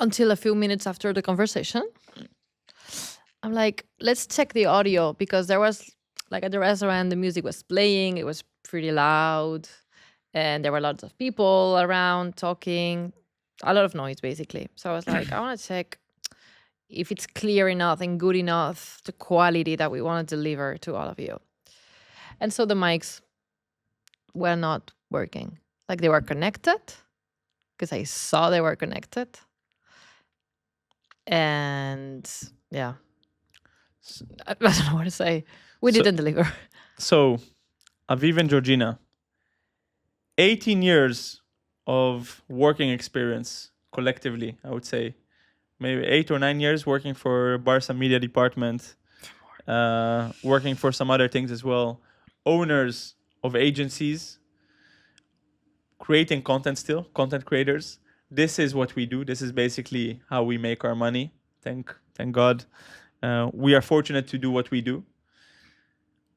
Until a few minutes after the conversation, I'm like, let's check the audio, because there was like at the restaurant, the music was playing. It was pretty loud, and there were lots of people around talking, a lot of noise basically. So I was like, I want to check if it's clear enough and good enough, the quality that we want to deliver to all of you. And so the mics were not working. Like they were connected, because I saw they were connected. And yeah, I don't know what to say. We So- didn't deliver. so Aviv and Georgina, 18 years of working experience collectively, I would say. Maybe 8 or 9 years working for Barca media department, working for some other things as well. Owners of agencies, creating content still, content creators. This is what we do. This is basically how we make our money. Thank God. We are fortunate to do what we do.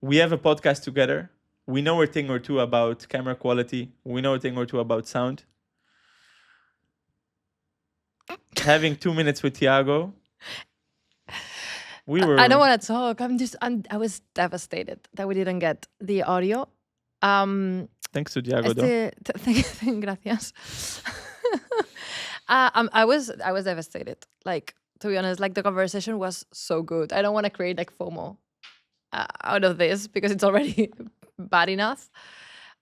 We have a podcast together. We know a thing or two about camera quality. We know a thing or two about sound. Having 2 minutes with Thiago, we were. I don't want to talk. I was devastated that we didn't get the audio. Thanks to Thiago, though. Gracias. I was devastated. Like, to be honest, like the conversation was so good. I don't want to create like FOMO out of this, because it's already bad enough.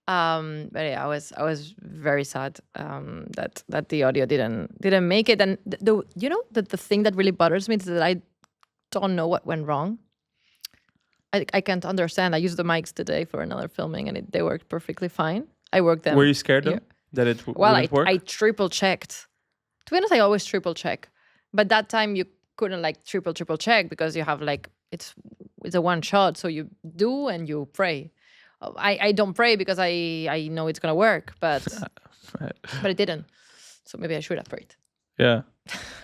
But yeah, I was very sad that the audio didn't make it. And the thing that really bothers me is that I don't know what went wrong. I can't understand. I used the mics today for another filming, and they worked perfectly fine. I worked them. Were you scared, though? Yeah. that it Well, wouldn't work? I triple checked. To be honest, I always triple check. But that time you couldn't like triple check because you have like it's a one shot. So you do and you pray. I don't pray because I know it's gonna work, but it didn't. So maybe I should have prayed. Yeah.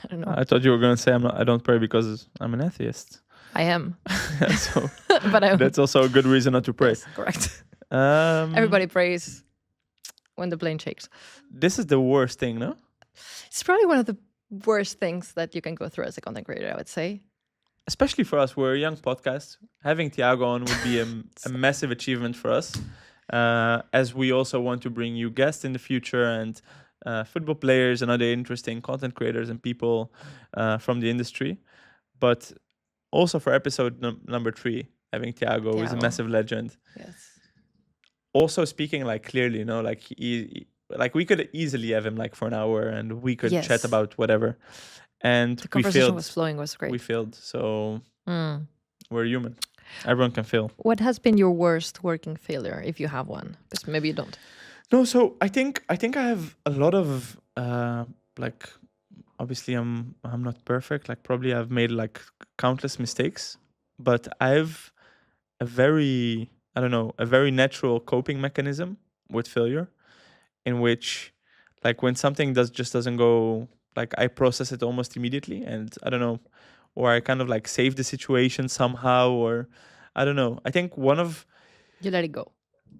I don't know. I thought you were going to say I don't pray because I'm an atheist. I am. So But that's also a good reason not to pray. Yes, correct. Um, Everybody prays when the plane shakes. This is the worst thing, no? It's probably one of the worst things that you can go through as a content creator, I would say. Especially for us, we're a young podcast. Having Thiago on would be a massive achievement for us, as we also want to bring you guests in the future and football players and other interesting content creators and people from the industry. But also for episode number 3, having Thiago is a massive legend. Yes. Also speaking like clearly, you know, like like we could easily have him like for an hour and we could chat about whatever. And the conversation was flowing, was great. We failed, so we're human. Everyone can fail. What has been your worst working failure, if you have one? Because maybe you don't. No, so I think I have a lot of like, obviously I'm not perfect. Like probably I've made like countless mistakes, but I've a very natural coping mechanism with failure, in which like when something just doesn't go, like I process it almost immediately, and I don't know, or I kind of like save the situation somehow, or I don't know. I think you let it go.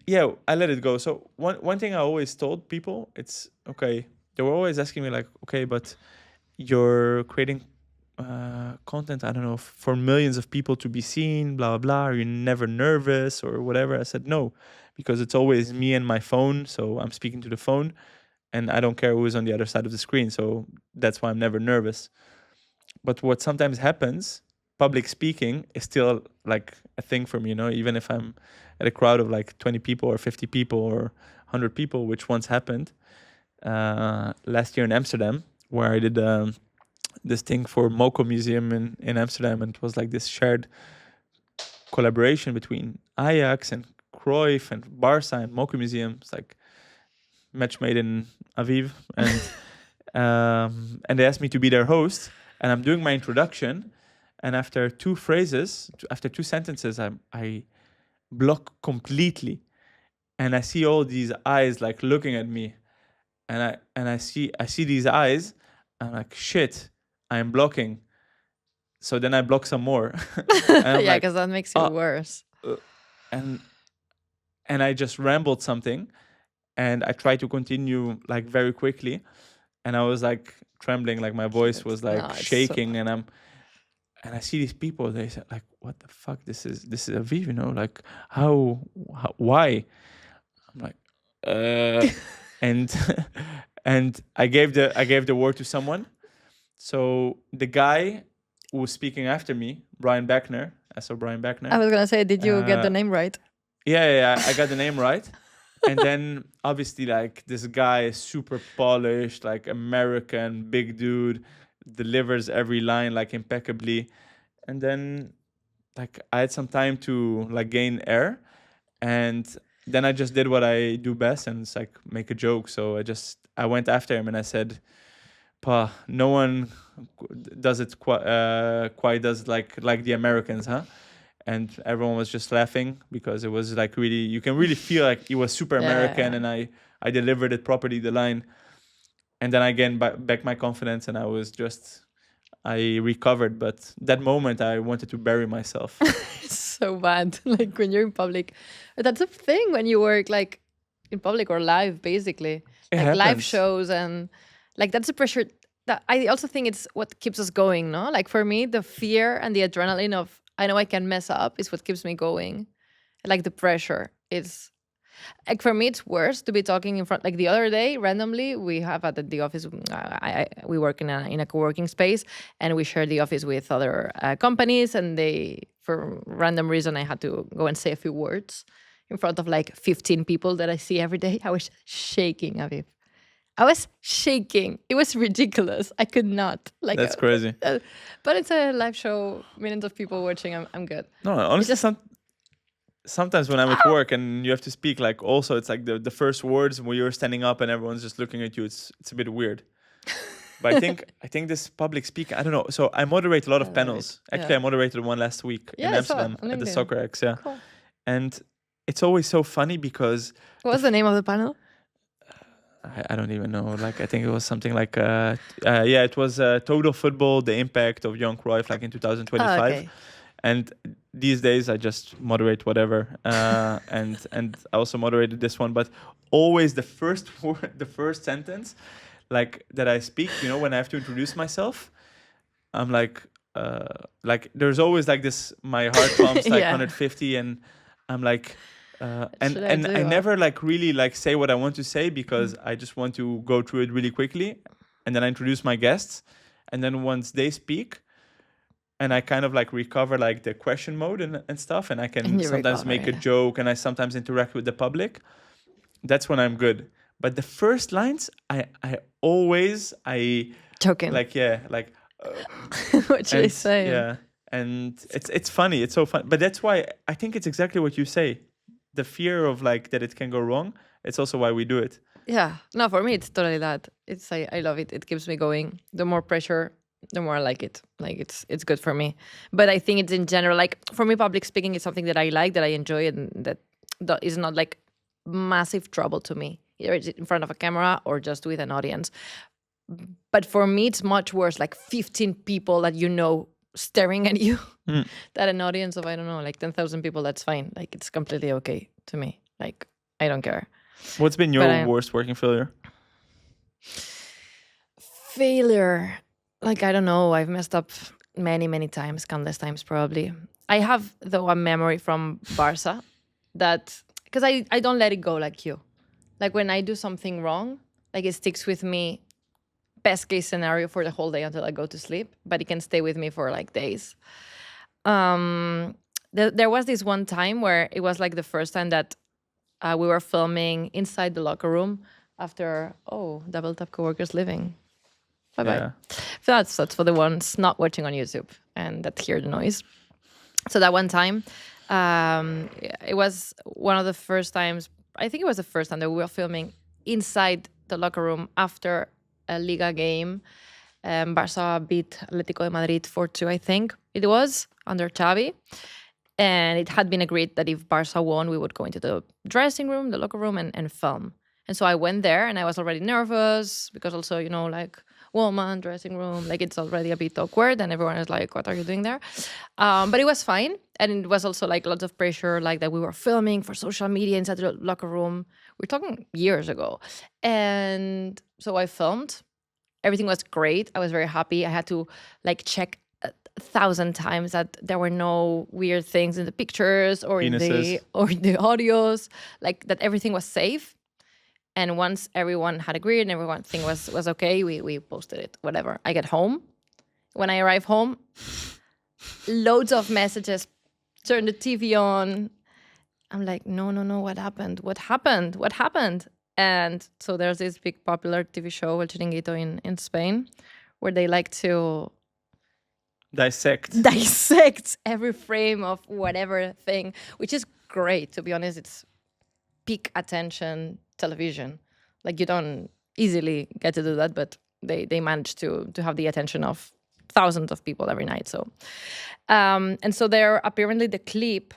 Yeah, I let it go. So one thing I always told people, it's okay. They were always asking me like, okay, but you're creating content, I don't know, for millions of people to be seen, blah, blah, blah. Are you never nervous or whatever? I said, no, because it's always me and my phone. So I'm speaking to the phone and I don't care who is on the other side of the screen. So that's why I'm never nervous. But what sometimes happens, public speaking is still like a thing for me, you know, even if I'm at a crowd of like 20 people or 50 people or 100 people, which once happened last year in Amsterdam, where I did this thing for Moco Museum in Amsterdam, and it was like this shared collaboration between Ajax and Cruyff and Barca and Moco Museum. It's like match made in Aviv, and they asked me to be their host, and I'm doing my introduction, and after two sentences, I block completely, and I see all these eyes like looking at me, and I see these eyes. I'm like, shit, I'm blocking. So then I block some more. Yeah, because that makes it worse. And I just rambled something, and I tried to continue like very quickly, and I was like trembling, like my voice was like shaking, and I see these people. They said like, "What the fuck? This is Aviv, you know? Like how why?" I'm like, and and I gave the word to someone. So the guy who was speaking after me, Brian Beckner. I saw Brian Beckner. I was gonna say, did you get the name right? Yeah, I got the name right. And then obviously like this guy is super polished, like American, big dude, delivers every line like impeccably. And then like I had some time to like gain air, and then I just did what I do best, and it's like make a joke. So I went after him and I said, "Pa, no one does it quite does like the Americans, huh?" And everyone was just laughing because it was like really, you can really feel like he was super American, and I delivered it properly, the line. And then I gained back my confidence, and I recovered. But that moment I wanted to bury myself. It's so bad. Like when you're in public, that's a thing when you work like in public or live, basically. Like live shows, and like that's a pressure that I also think it's what keeps us going, no? Like for me, the fear and the adrenaline of I know I can mess up is what keeps me going. Like the pressure is like for me, it's worse to be talking in front. Like the other day, randomly, we have at the office. We work in a co-working space, and we share the office with other companies. And for random reason, I had to go and say a few words in front of like 15 people that I see every day. I was shaking, Aviv. I was shaking. It was ridiculous. I could not. Like that's crazy. But it's a live show, millions of people watching. I'm good. No, honestly, sometimes when I'm at work and you have to speak, like also it's like the first words when you're standing up and everyone's just looking at you, it's a bit weird. But I think this public speaking, I don't know. So I moderate a lot I of love panels. it. Actually, Yeah. I moderated one last week in Yeah, I saw Amsterdam on at the LinkedIn. Soccer X, yeah. Cool. And it's always so funny because What was the name of the panel? I don't even know. Like I think it was something like yeah, it was total football, the impact of Johan Cruyff, like in 2025. Okay. And these days I just moderate whatever, and I also moderated this one. But always the first word, the first sentence, like that I speak, when I have to introduce myself, I'm like there's always like this. My heart pumps like Yeah. 150, and I'm like. And should I and do? I never like really like say what I want to say because I just want to go through it really quickly, and then I introduce my guests, and then once they speak, and I kind of like recover like the question mode and stuff, and I And can you sometimes recover, make a yeah. joke, and I sometimes interact with the public. That's when I'm good. But the first lines, I always Joking. like like What should I and say? yeah, and it's funny. It's so fun. But that's why I think it's exactly what you say. The fear of like that it can go wrong. It's also why we do it. Yeah. No, for me it's totally that. It's I love it. It keeps me going. The more pressure, the more I like it. Like it's good for me. But I think it's in general, like for me, public speaking is something that I like, that I enjoy, and that is not like massive trouble to me. Either it's in front of a camera or just with an audience. But for me, it's much worse. Like 15 people that staring at you, that an audience of, I don't know, like 10,000 people. That's fine. Like it's completely okay to me. Like I don't care. What's been But your worst working failure? Failure, like I don't know. I've messed up many times, countless times probably. I have though a memory from Barca that, because I don't let it go like you. Like when I do something wrong, like it sticks with me. Best case scenario for the whole day until I go to sleep, but it can stay with me for like days. There was this one time where it was like the first time that we were filming inside the locker room after double tap coworkers leaving. Bye bye. Yeah. That's for the ones not watching on YouTube and that hear the noise. So that one time, it was one of the first times. I think it was the first time that we were filming inside the locker room after a Liga game. Barca beat Atletico de Madrid 4-2, I think it was, under Xavi. And it had been agreed that if Barca won, we would go into the dressing room, the locker room, and film. And so I went there, and I was already nervous because also, like woman, dressing room, like it's already a bit awkward, and everyone is like, what are you doing there? But it was fine. And it was also like lots of pressure, like that we were filming for social media inside the locker room. We're talking years ago. And so I filmed. Everything was great. I was very happy. I had to like check 1,000 times that there were no weird things in the pictures or in the audios, like that everything was safe. And once everyone had agreed and everyone thing was okay, we posted it, whatever. I get home. When I arrive home, loads of messages, turn the TV on. I'm like, no, what happened? What happened? And so there's this big popular TV show, El Chiringuito in Spain, where they like to dissect every frame of whatever thing, which is great. To be honest, it's peak attention television. Like you don't easily get to do that, but they manage to have the attention of thousands of people every night. So, and so there apparently the clip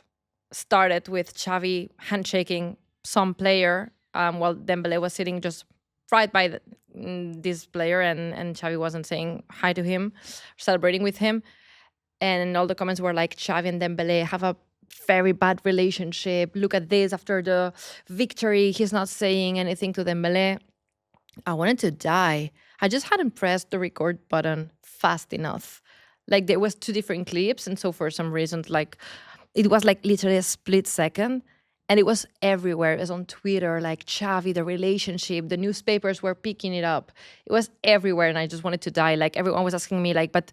started with Xavi handshaking some player while Dembele was sitting just right by this player, and Xavi wasn't saying hi to him, celebrating with him. And all the comments were like, Xavi and Dembele have a very bad relationship. Look at this, after the victory, he's not saying anything to Dembele. I wanted to die. I just hadn't pressed the record button fast enough. Like there was 2 different clips, and so for some reason, like it was like literally a split second. And it was everywhere. It was on Twitter, like Xavi, the relationship. The newspapers were picking it up. It was everywhere, and I just wanted to die. Like everyone was asking me, like, "But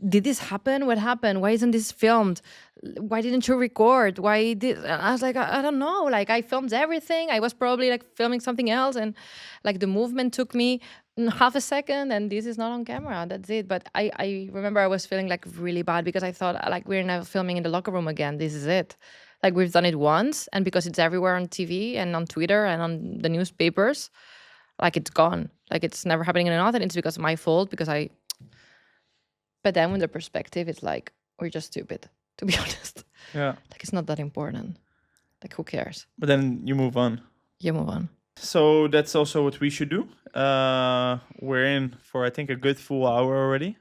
did this happen? What happened? Why isn't this filmed? Why didn't you record? Why did?" And I was like, I don't know. Like I filmed everything. I was probably like filming something else, and like the movement took me half a second, and this is not on camera. That's it. But I remember I was feeling like really bad because I thought like we're now filming in the locker room again. This is it. Like we've done it once, and because it's everywhere on TV and on Twitter and on the newspapers, like it's gone. Like it's never happening enough, and it's because of my fault. Because I. But then, with the perspective, it's like we're just stupid. To be honest, Yeah. like it's not that important. Like who cares? But then you move on. You move on. So that's also what we should do. We're in for I think a good full hour already.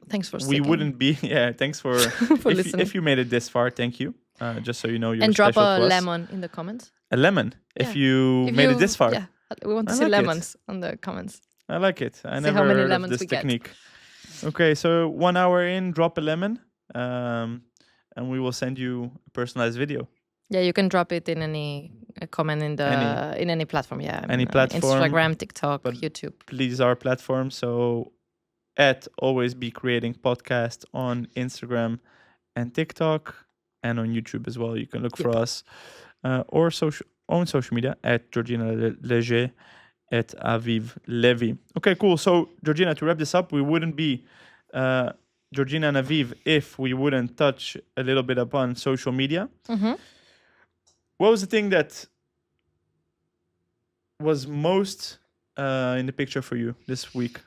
Thanks for we sticking. wouldn't be thanks for For if, listening. if you made it this far, thank you. Just so you know, you're And drop special a to us. lemon in the comments. A lemon if you If made it this far. Yeah, we want to I see like it. lemons on the comments. I like it. I See never how many heard of lemons this we get. technique. Okay, so 1 hour in, drop a lemon, and we will send you a personalized video. Yeah, you can drop it in any comment in the in any platform. Yeah, Any platform, Instagram, TikTok, but YouTube. Please our platform. So at Always Be Creating Podcast on Instagram and TikTok and on YouTube as well. You can look for us or own social media at Georgina Leger, at Aviv Levy. Okay, cool. So Georgina, to wrap this up, we wouldn't be Georgina and Aviv if we wouldn't touch a little bit upon social media. Mm-hmm. What was the thing that was most in the picture for you this week?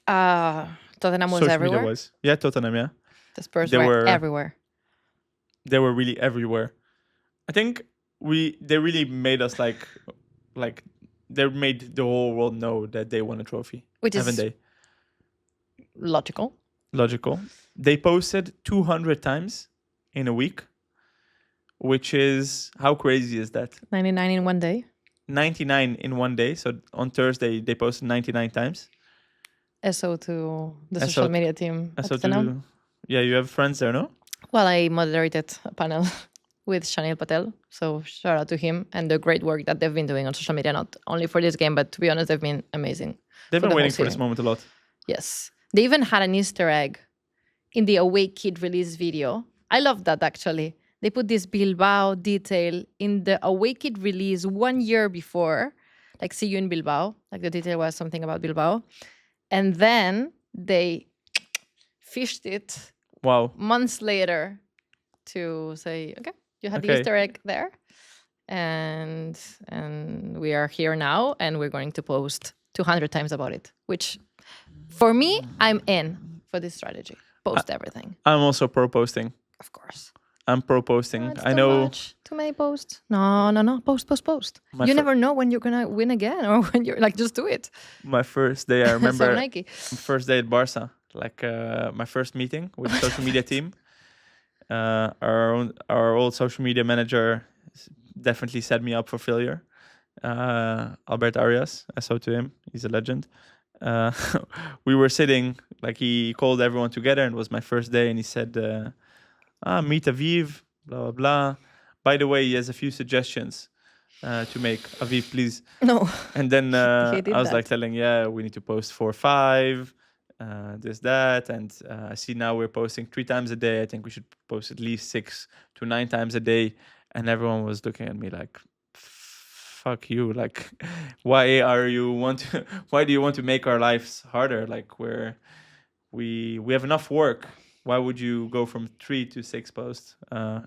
Tottenham was Social everywhere. media wise. Yeah, Tottenham, yeah. The Spurs They were were- everywhere. They were really everywhere. I think they really made us like they made the whole world know that they won a trophy. Which is haven't they? logical. Logical. They posted 200 times in a week, which is, how crazy is that? 99 in one day. 99 in one day. So on Thursday, they posted 99 times. SO to the SO social media team at So Tottenham. yeah, you have friends there, no? Well, I moderated a panel with Shanil Patel. So shout out to him and the great work that they've been doing on social media, not only for this game, but to be honest, they've been amazing. They've For been the waiting whole for this season. moment a lot. Yes. They even had an Easter egg in the Away Kid release video. I love that actually. They put this Bilbao detail in the Away Kid release 1 year before, like see you in Bilbao. Like the detail was something about Bilbao. And then they fished it Wow. months later to say, okay, you had the Okay. Easter egg there. And we are here now and we're going to post 200 times about it, which for me, I'm in for this strategy. Post everything, I'm also pro posting. of course. I'm pro posting. It's I too know much. Too many posts. No. Post. My You fir- never know when you're gonna win again or when you're like, just do it. my first day, I remember So Nike. first day at Barca, like my first meeting with the social media team. Our old social media manager definitely set me up for failure. Albert Arias, I saw to him. He's a legend. We were sitting, like he called everyone together, and it was my first day, and he said, meet Aviv, blah, blah, blah. By the way, he has a few suggestions to make. Aviv, please. No. And then He did I was that. like telling, we need to post 4 or 5, this, that. And I see now we're posting 3 times a day. I think we should post at least 6 to 9 times a day. And everyone was looking at me like, fuck you. Like, why do you want to make our lives harder? Like we have enough work. Why would you go from 3 to 6 posts?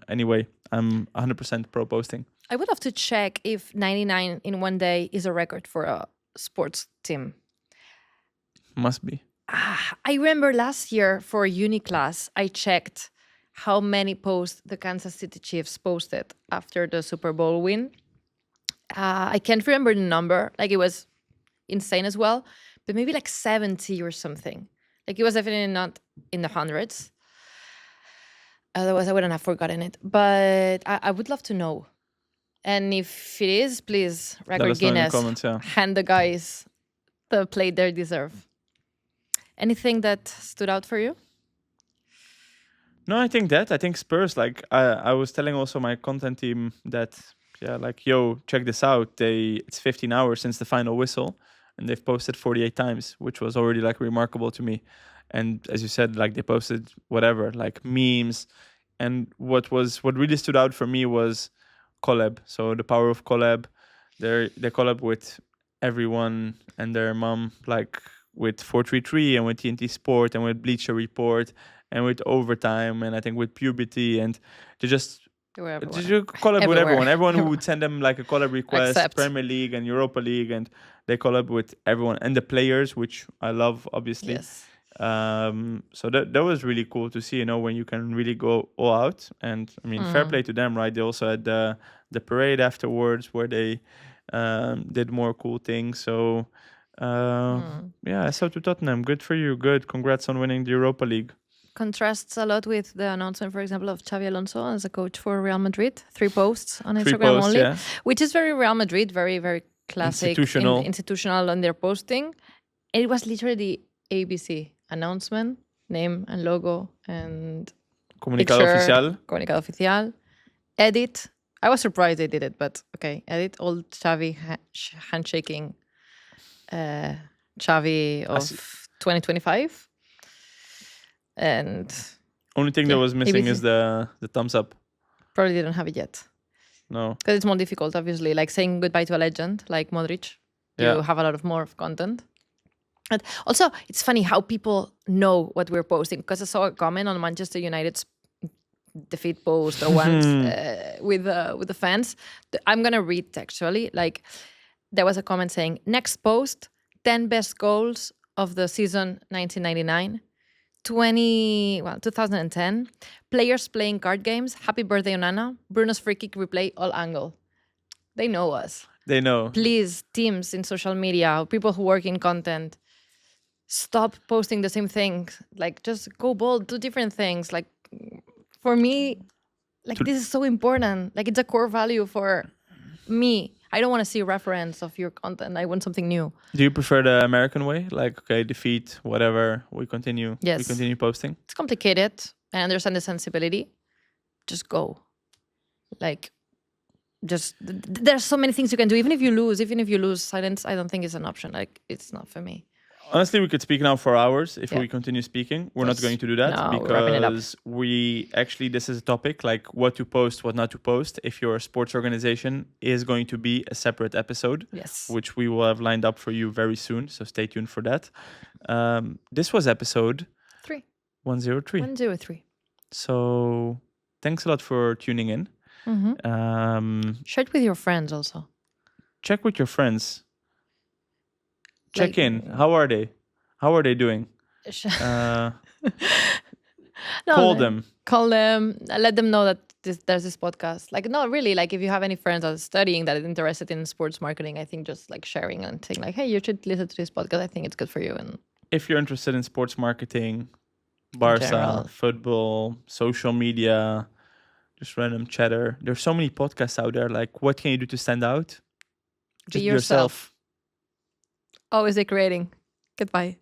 Anyway, I'm 100% pro posting. I would have to check if 99 in one day is a record for a sports team. Must be. I remember last year for a uni class, I checked how many posts the Kansas City Chiefs posted after the Super Bowl win. I can't remember the number. Like it was insane as well, but maybe like 70 or something. Like it was definitely not in the hundreds. Otherwise, I wouldn't have forgotten it. But I would love to know. And if it is, please, Let record us know in the Guinness, comments, yeah. hand the guys the plate they deserve. Anything that stood out for you? No, I think Spurs, like I was telling also my content team that, like, yo, check this out. It's 15 hours since the final whistle and they've posted 48 times, which was already like remarkable to me. And as you said, like they posted whatever, like memes. And what really stood out for me was collab. So the power of collab. They collab with everyone and their mom, like with 433 and with TNT Sport and with Bleacher Report and with Overtime and I think with Puberty, and they just They were everywhere. Did you collab with Everywhere. everyone? Everyone who would send them like a collab request, Except- Premier League and Europa League, and they collab with everyone and the players, which I love, obviously. Yes. So that was really cool to see, when you can really go all out. And I mean, fair play to them, right? They also had the parade afterwards where they did more cool things. So yeah, so to Tottenham, good for you. Good, congrats on winning the Europa League. Contrasts a lot with the announcement, for example, of Xavi Alonso as a coach for Real Madrid. 3 posts on 3 Instagram posts, only, yeah. which is very Real Madrid, very, very classic, institutional on their posting. It was literally ABC announcement, name and logo and Comunicado picture, oficial. Comunicado oficial. Edit. I was surprised they did it, but okay. Edit old Xavi handshaking Xavi of 2025. And only thing that was missing ABC. is the thumbs up. Probably didn't have it yet. No. Because it's more difficult, obviously. Like saying goodbye to a legend like Modric. You have a lot of more content. And also, it's funny how people know what we're posting. Because I saw a comment on Manchester United's defeat post or once with the fans. I'm going to read textually. Like, there was a comment saying, next post, 10 best goals of the season 1999. 2010, players playing card games, happy birthday Onana, Bruno's free kick replay, all angle. They know us. They know. Please, teams in social media, people who work in content, stop posting the same things. Like, just go bold, do different things. Like, for me, like, this is so important. Like, it's a core value for me. I don't want to see a reference of your content. I want something new. Do you prefer the American way? Like, okay, defeat, whatever, we continue. Yes. We continue posting? It's complicated. I understand the sensibility. Just go. Like, just, there's so many things you can do. Even if you lose, silence, I don't think is an option. Like, it's not for me. Honestly, we could speak now for hours if we continue speaking. We're not going to do that because this is a topic like what to post, what not to post. If you're a sports organization, is going to be a separate episode, which we will have lined up for you very soon. So stay tuned for that. This was episode 103. 103. So thanks a lot for tuning in. Share it with your friends also. Check with your friends. Check in. How are they? How are they doing? Call them. Call them. Let them know that there's this podcast. Like, no, really. Like, if you have any friends that are studying that are interested in sports marketing, I think just like sharing and saying like, hey, you should listen to this podcast. I think it's good for you. And if you're interested in sports marketing, Barca, football, social media, just random chatter. There's so many podcasts out there. Like, what can you do to stand out? Just be yourself. Always decorating. Goodbye.